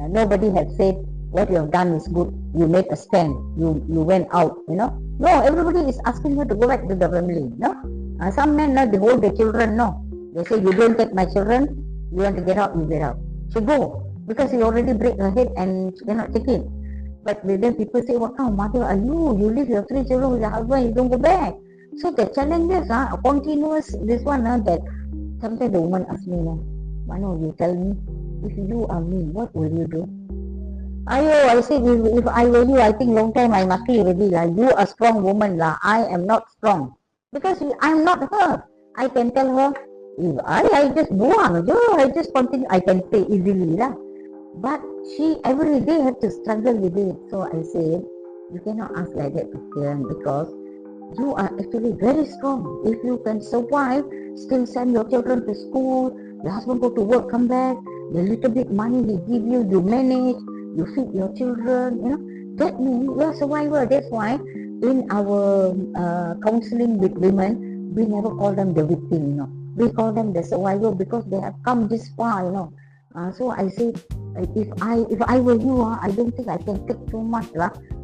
nobody has said what you have done is good. You made a stand. You went out. No, everybody is asking her to go back to the family. Some men they hold their children. No, they say you don't take my children. You want to get out, you get out. She go because he already break her head and she cannot take it. But then people say, what kind of mother are you? You leave your 3 children with your husband, you don't go back. So the challenges are continuous. This one that sometimes the woman asks me, Mano, you tell me, if you are me, what will you do? I said, if I were you, I think long time I must be already. You are a strong woman. I am not strong. Because I am not her. I can tell her, if I just buang, I just continue, I can say easily. But she every day have to struggle with it. So I said, you cannot ask like that to Kiran, because you are actually very strong. If you can survive, still send your children to school, your husband go to work, come back, the little bit money he give you, you manage, you feed your children, that means you are a survivor. That's why in our counseling with women, we never call them the victim, we call them the survivor, because they have come this far, So I said, if I were you, I don't think I can take too much,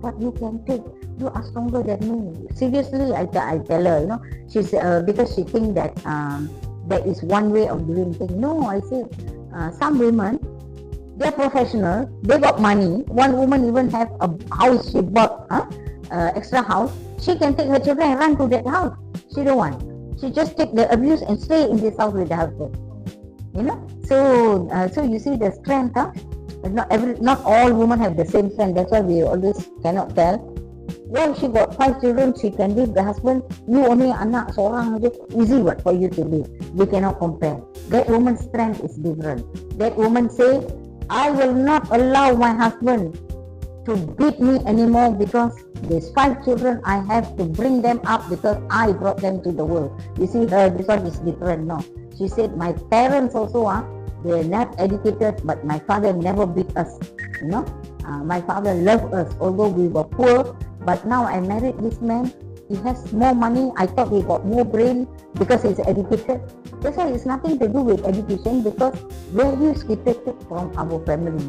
but you can take. You are stronger than me. Seriously, I tell her, she's because she think that there is one way of doing things. No, I say some women, they're professional, they got money. One woman even have a house, she bought extra house. She can take her children and run to that house. She don't want. She just take the abuse and stay in this house with the husband. So you see the strength. Not all women have the same strength. That's why we always cannot tell. Well, she got 5 children, she can leave the husband. You only anak seorang aja, easy what for you to leave. We cannot compare. That woman's strength is different. That woman say, I will not allow my husband to beat me anymore because there's 5 children. I have to bring them up because I brought them to the world. You see, this one is different. No, she said my parents also they're not educated, but my father never beat us. You know, my father loved us although we were poor. But now I married this man. He has more money. I thought he got more brain because he's educated. That's why it's nothing to do with education, because values we take it from our family.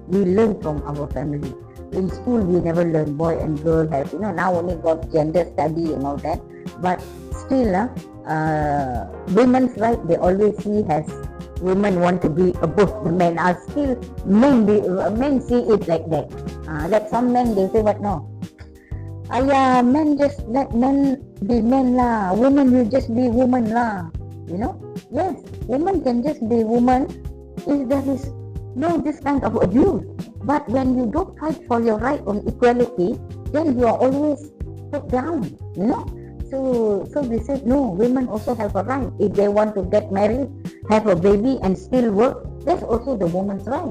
We learn from our family. In school we never learn. Boy and girl have, now only got gender study and all that. But still, women's right, they always see as women want to be above the men. Are still men see it like that. Like some men, they say, but no. Men just let men be men lah. Women will just be woman lah. Yes, women can just be woman if there is no this kind of abuse. But when you don't fight for your right on equality, then you are always put down. So we said no, women also have a right. If they want to get married, have a baby and still work, that's also the woman's right.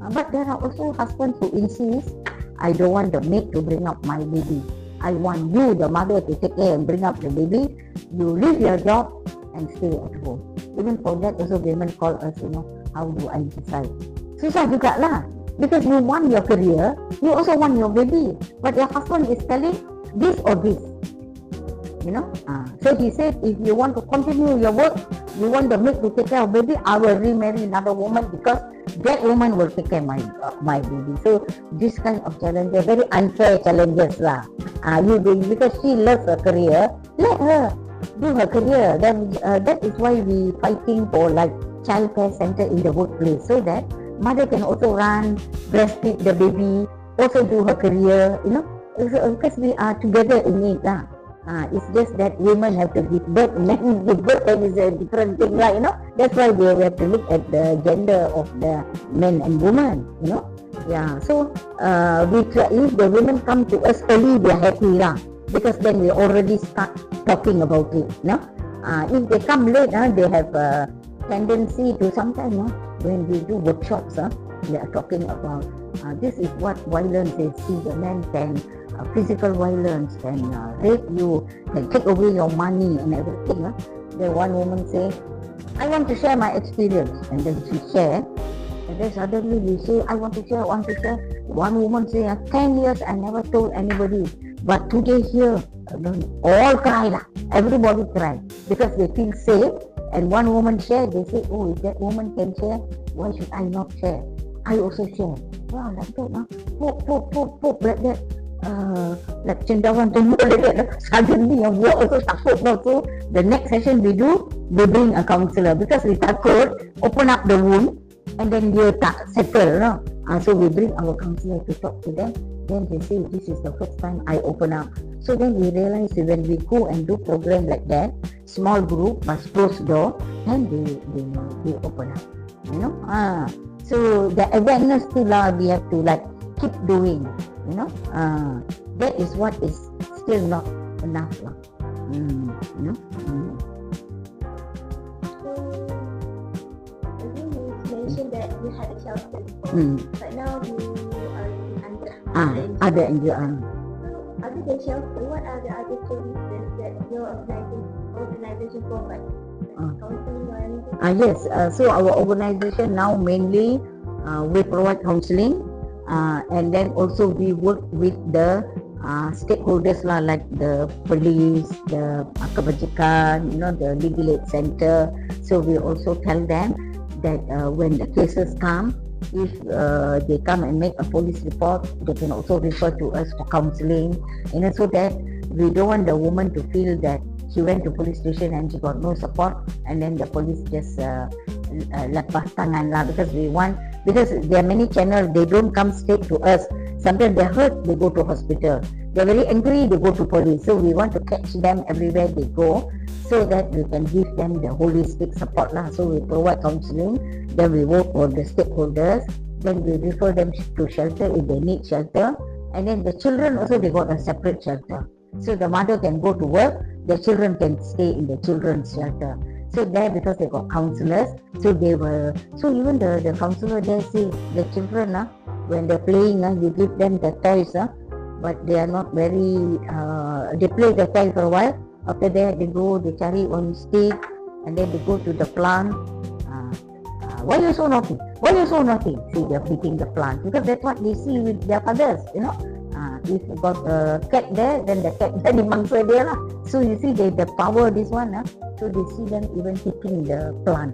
But there are also husbands who insist, I don't want the maid to bring up my baby. I want you, the mother, to take care and bring up the baby. You leave your job and stay at home. Even for that also women call us, how do I decide? Susah juga lah. Because you want your career, you also want your baby. But your husband is telling this or this. So he said, if you want to continue your work, you want the maid to take care of baby, I will remarry another woman because that woman will take care of my baby. So this kind of challenges, very unfair challenges lah. Because she loves her career, let her do her career. Then that is why we fighting for like childcare center in the workplace, so that mother can also run, breastfeed the baby, also do her career. Because we are together in it lah. It's just that women have to give birth, men give birth, that is a different thing, right? That's why we have to look at the gender of the men and women. Yeah. So we try, if the women come to us early, we are happy lah, because then we already start talking about it. If they come late, they have a tendency to sometimes when we do workshops, they are talking about this is what violence is. See, the man can physical violence, can rape you, can take away your money and everything. Then one woman say, I want to share my experience, and then she share, and then suddenly we say, I want to share. One woman say, 10 years I never told anybody, but today here, all cry lah. Everybody cry because they feel safe. And one woman share, they say, oh, if that woman can share, why should I not share? I also share. Wow, like that, poke, like that. Like cendawan tunggu like that. Suddenly your work also takut. So the next session we do, we bring a counsellor because we takut open up the wound and then they tak settle. So we bring our counsellor to talk to them. Then they say, this is the first time I open up. So then we realize when we go and do program like that, small group must close door, then they open up. So the awareness too lah, we have to like keep doing. That is what is still not enough lah. You mentioned that you had a shelter before, but now you are in Ada NGO. Other than shelter, what are the other services that your organization provides? Counseling or anything? Yes, so our organization now mainly we provide counseling, and then also we work with the stakeholders lah, like the police, the kebajikan, the legal aid center. So we also tell them that when the cases come, if they come and make a police report, they can also refer to us for counseling, so that we don't want the woman to feel that she went to police station and she got no support, and then the police just lepas tangan lah, because there are many channels, they don't come straight to us. Sometimes they're hurt, they go to hospital. They're very angry, they go to police. So we want to catch them everywhere they go, so that we can give them the holistic support lah. So we provide counseling, then we work for the stakeholders, then we refer them to shelter if they need shelter, and then the children also, they got a separate shelter. So the mother can go to work, the children can stay in the children's shelter. So there, because they got counselors, so even the counselor there say the children when they're playing, you give them the toys, but they are not very, they play the toy for a while. After that, they carry on stick, and then they go to the plant. Why you so naughty? Why you so naughty? See, they're beating the plant because that's what they see with their fathers, if you got a cat there, then the cat jadi mangsa dia lah. So you see the power this one, so they see them even hitting the plant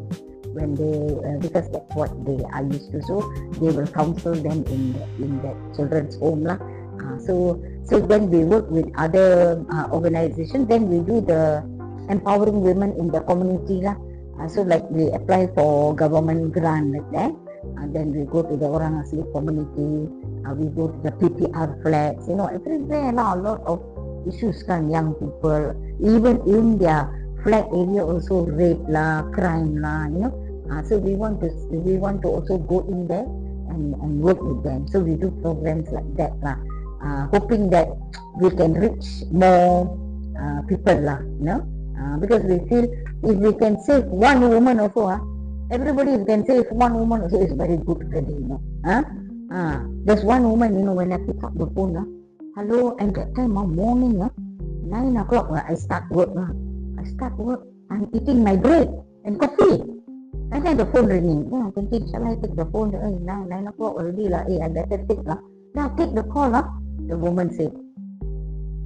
when they because that's what they are used to. So they will counsel them in that children's home lah. So when we work with other organizations, then we do the empowering women in the community lah. So like we apply for government grant like that, and then we go to the Orang Asli community, we go to the PPR flats, everywhere lah, a lot of issues kan, young people, even in their flat area also rape lah, crime lah, so we want to also go in there and work with them. So we do programs like that lah, hoping that we can reach more people lah, because we feel if we can save one woman also, everybody can save one woman also is very good already, there's one woman, when I pick up the phone, hello, and that time morning, 9 o'clock, I start work, I'm eating my bread and coffee, and then the phone ringing, I'm thinking, shall I take the phone? 9 o'clock already lah, I better take lah. Now take the call, the woman said,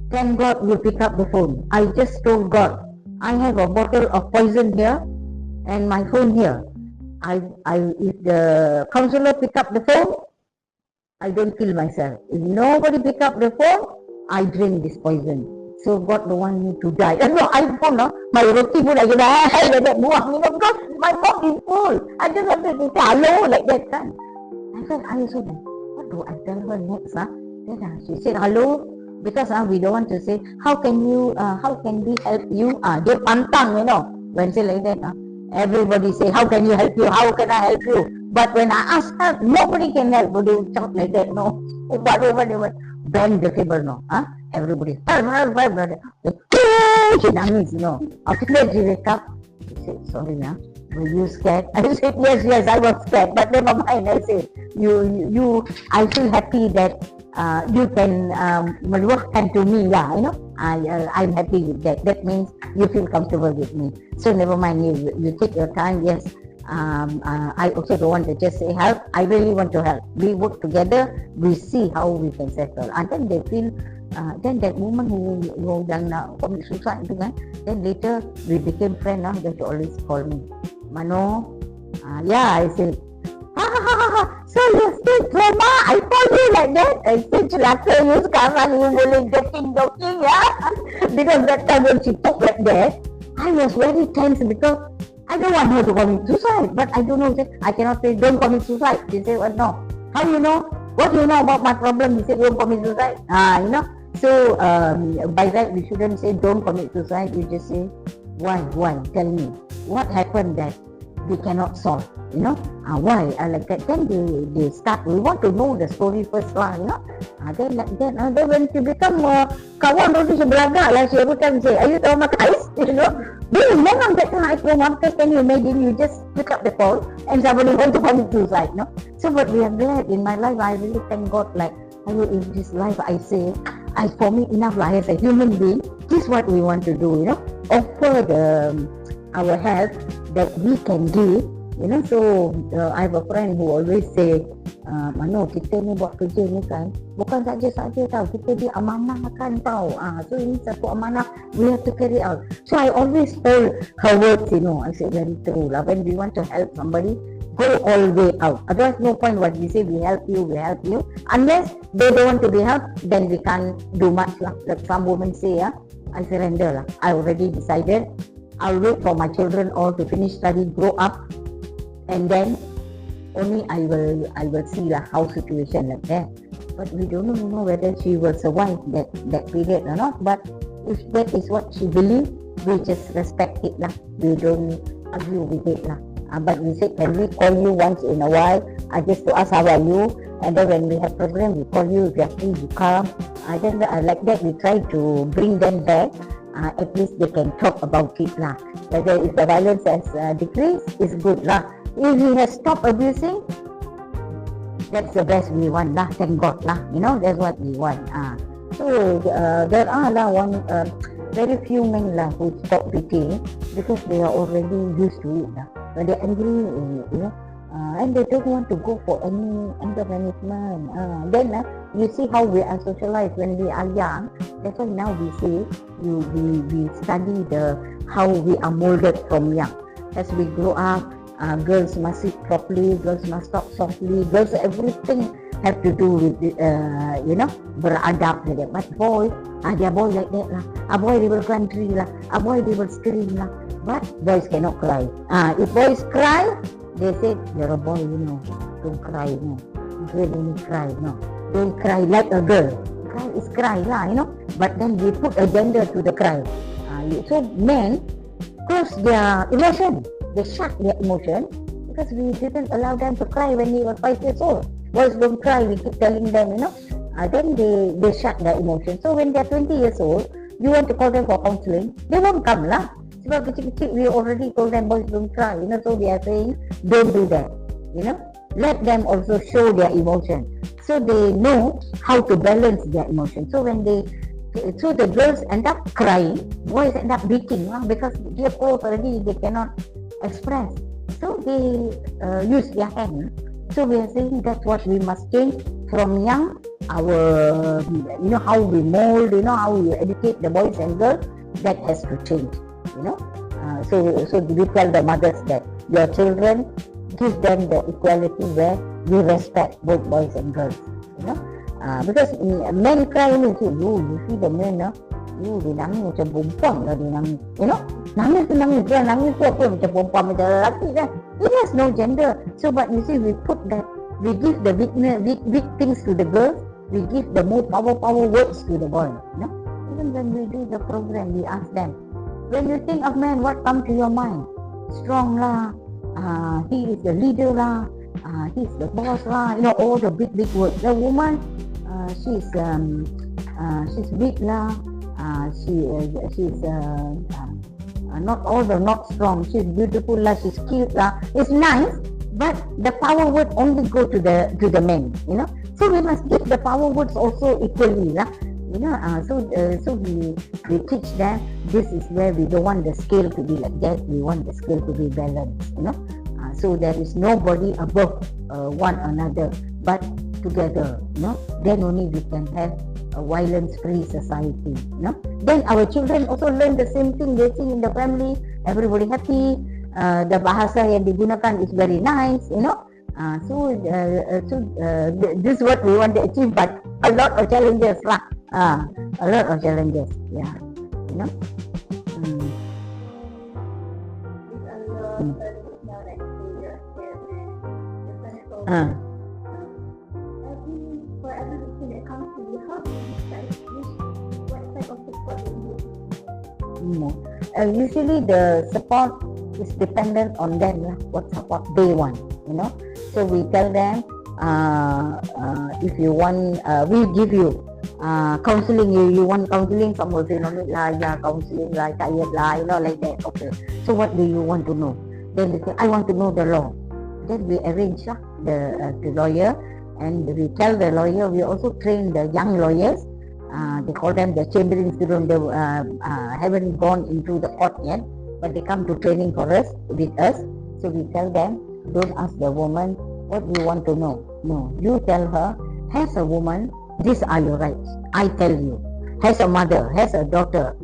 thank God you pick up the phone. I just told God, I have a bottle of poison here and my phone here. If the counselor pick up the phone, I don't kill myself. If nobody pick up the phone, I drink this poison. So God don't want me to die. No, I phone, my roti pun I like that buang, because my mouth is full. I just wanted to say hello like that kan. I said, I also, what do I tell her next? Then she said hello. Because we don't want to say how can we help you? Dia pantang, when say like that, everybody say how can you help you? How can I help you? But when I ask help, nobody can help. But they shout like that, no. Whatever they want, bend the table, no. Everybody, she nangis, After that she wake up, she said, sorry, were you scared? I said yes, I was scared. But never mind. I said I feel happy that. You can meluahkan to me, I'm happy with that. That means you feel comfortable with me. So never mind, you take your time. Yes, I also don't want to just say help. I really want to help. We work together. We see how we can settle. And then they feel. Then that woman who done commit suicide, then later we became friends. They always call me, Mano. I said. So you still drama? I told you like that. I said, celaka you sekarang you boleh joking, because that time when she talked like that, I was very tense because I don't want her to commit suicide. But I don't know, I cannot say don't commit suicide. She said, well, no. How you know? What do you know about my problem? He said, don't commit suicide. So by that we shouldn't say don't commit suicide. You just say, why? Tell me. What happened that we cannot solve? Why? Like that. Then they start. We want to know the story first lah. Then when she become kawan tu sebelagak lah. She every time say, are you traumatized? Then memang that time I traumatized. Can you imagine? You just pick up the phone and somebody want to commit suicide. So but we are glad in my life. I really thank God. Like in this life, I say, for me enough lah as a human being. This is what we want to do. Offer our help that we can give. So I have a friend who always say, Mano, kita ni buat kerja ni kan, bukan saja-saja tau, kita diamanahkan tau. So ini satu amanah, we have to carry out. So I always hold her words, I say very true lah. When we want to help somebody, go all the way out. Otherwise, no point what we say, we help you. Unless they don't want to be helped, then we can't do much lah. Like some women say, I surrender lah. I already decided, I'll wait for my children all to finish study, grow up, and then only I will see lah how situation like that. But we don't know whether she will survive that period or not. But if that is what she believes, we just respect it lah. We don't argue with it lah. But we say, can we call you once in a while, just to ask how are you? And then when we have program, we call you. If you are free, you come. Then like that, we try to bring them back. At least they can talk about it lah. Whether if the violence has decreased, is good lah. If he has stopped abusing, That's the best we want lah. Thank God lah. That's what we want. So there are very few men lah who stop beating because they are already used to it lah. When they're angry, and they don't want to go for any anger management. Then you see how we are socialized when we are young. That's why now we see we study how we are molded from young. As we grow up, girls must sit properly, girls must talk softly, girls everything have to do with beradab like that. But boys, they are boy like that lah. A boy they will country lah. A boy they will scream lah. But boys cannot cry. If boys cry, they say you're a boy, don't cry, really cry, don't cry like a girl. Cry is cry lah, But then we put a gender to the cry. So men close their emotion. They shut their emotion because we didn't allow them to cry when they were 5 years old. Boys don't cry, we keep telling them, then they shut their emotion. So when they're 20 years old, you want to call them for counselling, they won't come lah. Sebab kecil-kecil we already told them boys don't cry, so they are saying don't do that, let them also show their emotion, so they know how to balance their emotion. So the girls end up crying, boys end up beating because they are old already, they cannot express, so they use their hand. So we are saying that's what we must change from young, our how we mold, how we educate the boys and girls, that has to change. So we tell the mothers that your children, give them the equality where you respect both boys and girls, because men cry you see the men, dia nangis macam perempuan lah dia nangis, nangis tu apa macam perempuan macam lelaki kan. It has no gender. So but you see we put that, we give the big things to the girls, we give the more power words to the boy. Even when we do the program, we ask them, when you think of man, what comes to your mind? Strong lah, he is the leader lah, he is the boss lah, all the big words. The woman, she's big lah, she's not strong, she's beautiful lah, she's cute lah. It's nice, but the power word only go to the men, So we must give the power words also equally lah. So we teach them, this is where we don't want the scale to be like that, we want the scale to be balanced, so there is nobody above one another, but together, then only we can have a violence-free society, Then our children also learn the same thing, they see in the family, everybody happy, the bahasa yang digunakan is very nice, this is what we want to achieve, but a lot of challenges lah. A lot of challenges, yeah, These are your services now, like your for every victim that comes to you, how do you decide what type of support they need? Usually the support is dependent on them, what support they want, So we tell them, if you want, we give you counseling, you want counseling, some will say no need lah, counseling lah, tired lah, like that. Okay, so what do you want to know? Then they say, I want to know the law. Then we arrange the lawyer, and we tell the lawyer, we also train the young lawyers, they call them the chambering students. They haven't gone into the court yet, but they come to training with us. So we tell them, don't ask the woman what you want to know. No, you tell her, as a woman, these are your rights. I tell you. Has a mother, has a daughter,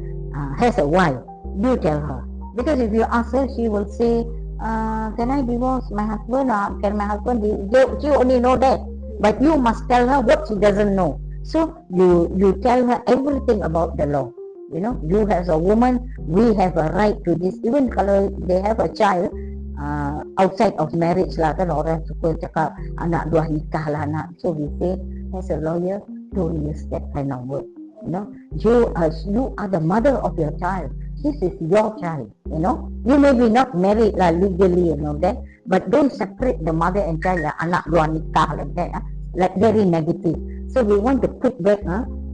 has a wife, you tell her. Because if you ask her, she will say, can I divorce my husband? Can my husband she only know that. But you must tell her what she doesn't know. So you tell her everything about the law. You as a woman, we have a right to this. Even kalau they have a child outside of marriage lah, kan orang suka cakap anak dua nikah lah anak. So we say, as a lawyer, don't use that kind of word. You are the mother of your child. This is your child. You may be not married lah legally and all that, but don't separate the mother and child like anak dua nikah like that. Like very negative. So we want to put back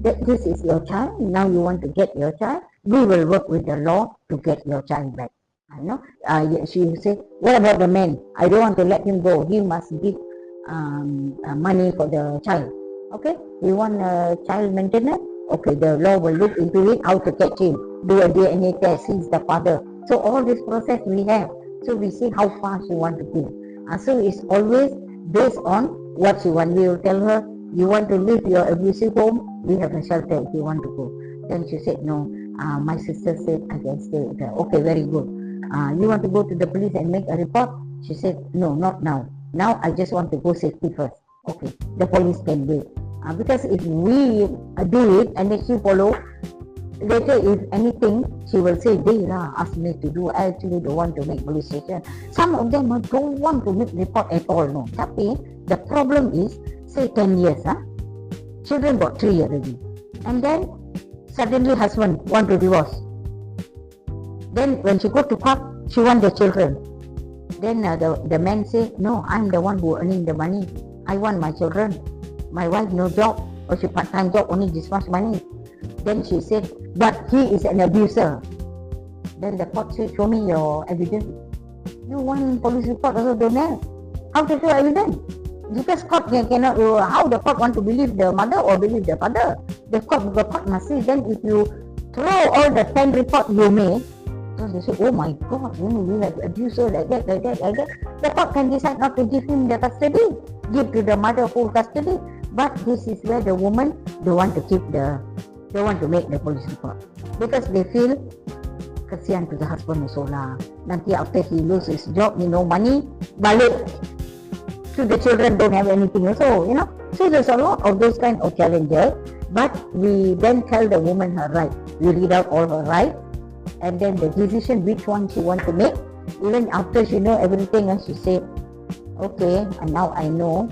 that this is your child. Now you want to get your child. We will work with the law to get your child back. She will say, what about the man? I don't want to let him go. He must give money for the child. Okay, you want a child maintenance? Okay, the law will look into it, how to catch him, do a DNA test, he's the father. So all this process we have. So we see how far she want to give. So it's always based on what she want. We will tell her, you want to leave your abusive home, we have a shelter if you want to go. Then she said, no, my sister said I can stay there. Okay, very good. You want to go to the police and make a report? She said, no, not now. Now I just want to go safety first. Okay, the police can wait. Because if we do it and then she follow, later if anything, she will say, they asked me to do, I actually don't want to make police station. Some of them don't want to make report at all, no. Tapi, the problem is, say 10 years, children got 3 already. And then, suddenly husband want to divorce. Then when she go to court, she want the children. Then the man say, no, I'm the one who earning the money. I want my children. My wife no job, or she part-time job, only this much money. Then she said, but he is an abuser. Then the court said, show me your evidence. You want police report also don't have. How to show evidence? Because court cannot, how the court want to believe the mother or believe the father? The court must see. Then if you throw all the 10 reports you made, so they say, oh my God, we have abuser like that. The court can decide not to give him the custody, give to the mother full custody. But this is where the woman don't want to make the police report. Because they feel, kasihan to the husband also lah. Nanti after he lose his job, no money, balik. So the children don't have anything also, So there's a lot of those kind of challenges. But we then tell the woman her right. We read out all her rights. And then the decision which one she want to make. Even after she know everything, and she said, okay, and now I know.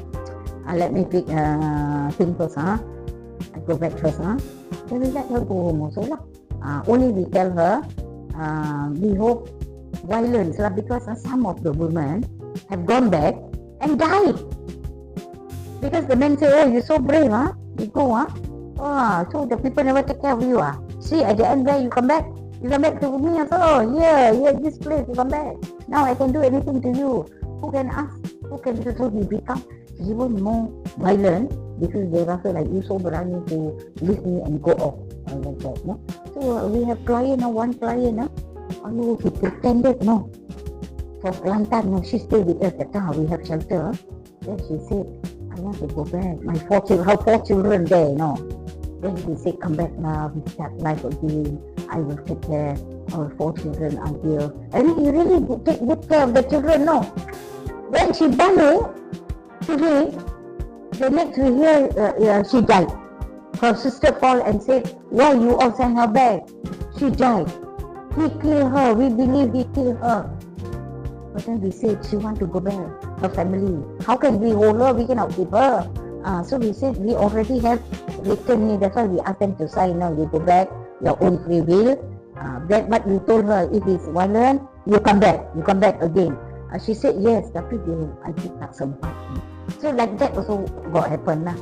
Let me pick thing first, I go back first, Then we let her go home also lah. Only we tell her, we hope violence lah, because some of the women have gone back and died. Because the men say, oh, you're so brave, you go, so the people never take care of you, See, at the end there, you come back to me also, yeah, this place, you come back. Now I can do anything to you. Who can ask? Who can do? So we become even more violent because they rasa like you so berani to leave me and go off like that, no? So we have one client, he pretended, for Kelantan, she stayed with us that time, we have shelter. Then she said, I want to go back. My 4 children there, Then he said, come back now, we start life again. I will take care of 4 children until. And he really take good care of the children, When she balik, today, the next we hear she died. Her sister called and said, why you all send her back? She died. He killed her. We believe he killed her. But then we said she want to go back. Her family. How can we hold her? We cannot keep her. So we said we already have written. That's why we asked them to sign. Now you go back, your own free will. But we told her if it's violent, you come back. You come back again. She said yes, tapi I did not sempat. So like that also got happen lah,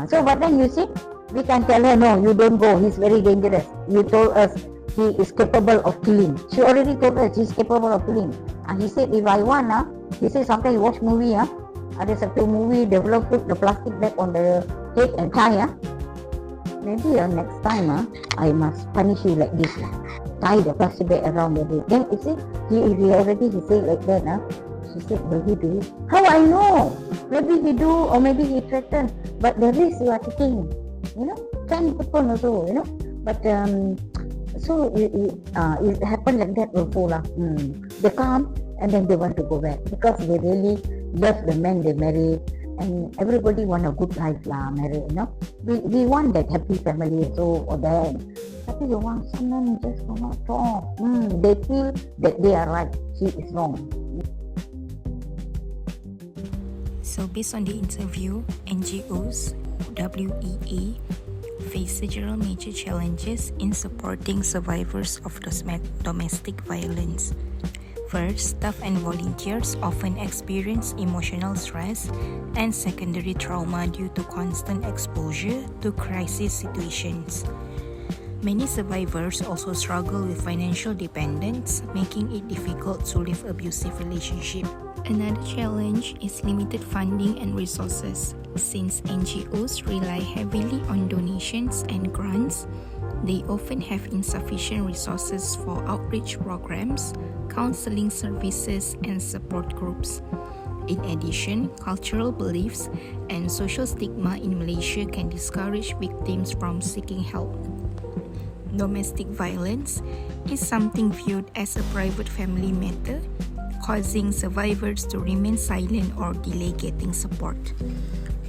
So but then you see, we can tell her no, you don't go. He's very dangerous. You told us he is capable of killing. She already told us he's capable of killing. He said if I want, he said sometimes you watch movie, ada satu movie they will put the plastic bag on the head and tie, maybe next time I must punish you like this. Tie the plastic bag around the head. Then you see, he already said like that. She said, will he do it? How I know? Maybe he do or maybe he threatened. But the risk you are taking, can happen also, But so it happened like that also lah. They come and then they want to go back because they really love the man they married. And everybody want a good life lah, married, We want that happy family also for them. Tapi you want someone just cannot talk. They feel that they are right, she is wrong. So based on the interview, NGOs, WEA, face several major challenges in supporting survivors of domestic violence. First, staff and volunteers often experience emotional stress and secondary trauma due to constant exposure to crisis situations. Many survivors also struggle with financial dependence, making it difficult to leave abusive relationships. Another challenge is limited funding and resources. Since NGOs rely heavily on donations and grants, they often have insufficient resources for outreach programs, counseling services, and support groups. In addition, cultural beliefs and social stigma in Malaysia can discourage victims from seeking help. Domestic violence is something viewed as a private family matter, causing survivors to remain silent or delay getting support.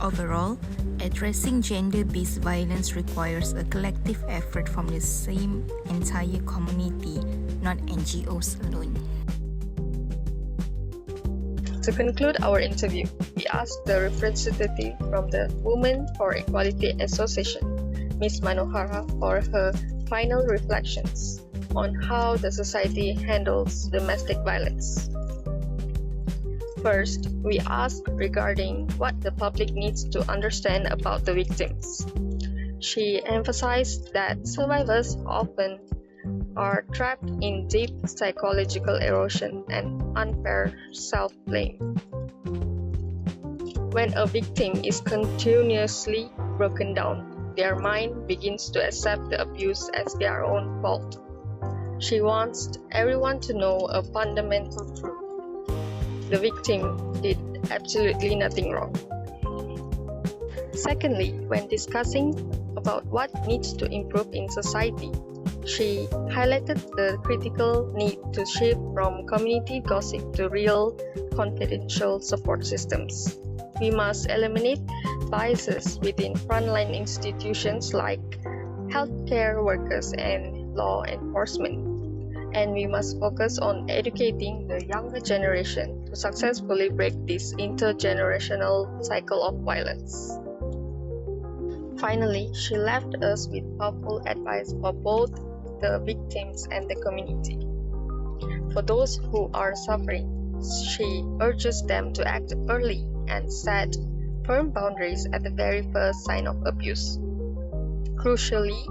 Overall, addressing gender-based violence requires a collective effort from the same entire community, not NGOs alone. To conclude our interview, we asked the representative from the Women for Equality Association, Ms. Manohara, for her final reflections on how the society handles domestic violence. First, we asked regarding what the public needs to understand about the victims. She emphasized that survivors often are trapped in deep psychological erosion and unfair self-blame. When a victim is continuously broken down, their mind begins to accept the abuse as their own fault. She wants everyone to know a fundamental truth. The victim did absolutely nothing wrong. Secondly, when discussing about what needs to improve in society, she highlighted the critical need to shift from community gossip to real, confidential support systems. We must eliminate biases within frontline institutions like healthcare workers and law enforcement. And we must focus on educating the younger generation to successfully break this intergenerational cycle of violence. Finally, she left us with powerful advice for both the victims and the community. For those who are suffering, she urges them to act early and set firm boundaries at the very first sign of abuse. Crucially,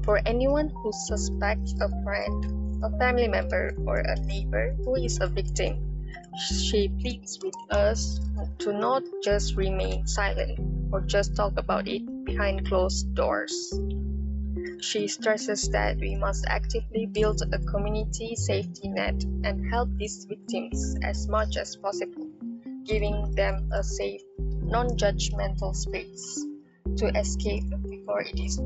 for anyone who suspects a friend, a family member, or a neighbor who is a victim, she pleads with us to not just remain silent or just talk about it behind closed doors. She stresses that we must actively build a community safety net and help these victims as much as possible, giving them a safe, non-judgmental space to escape before it is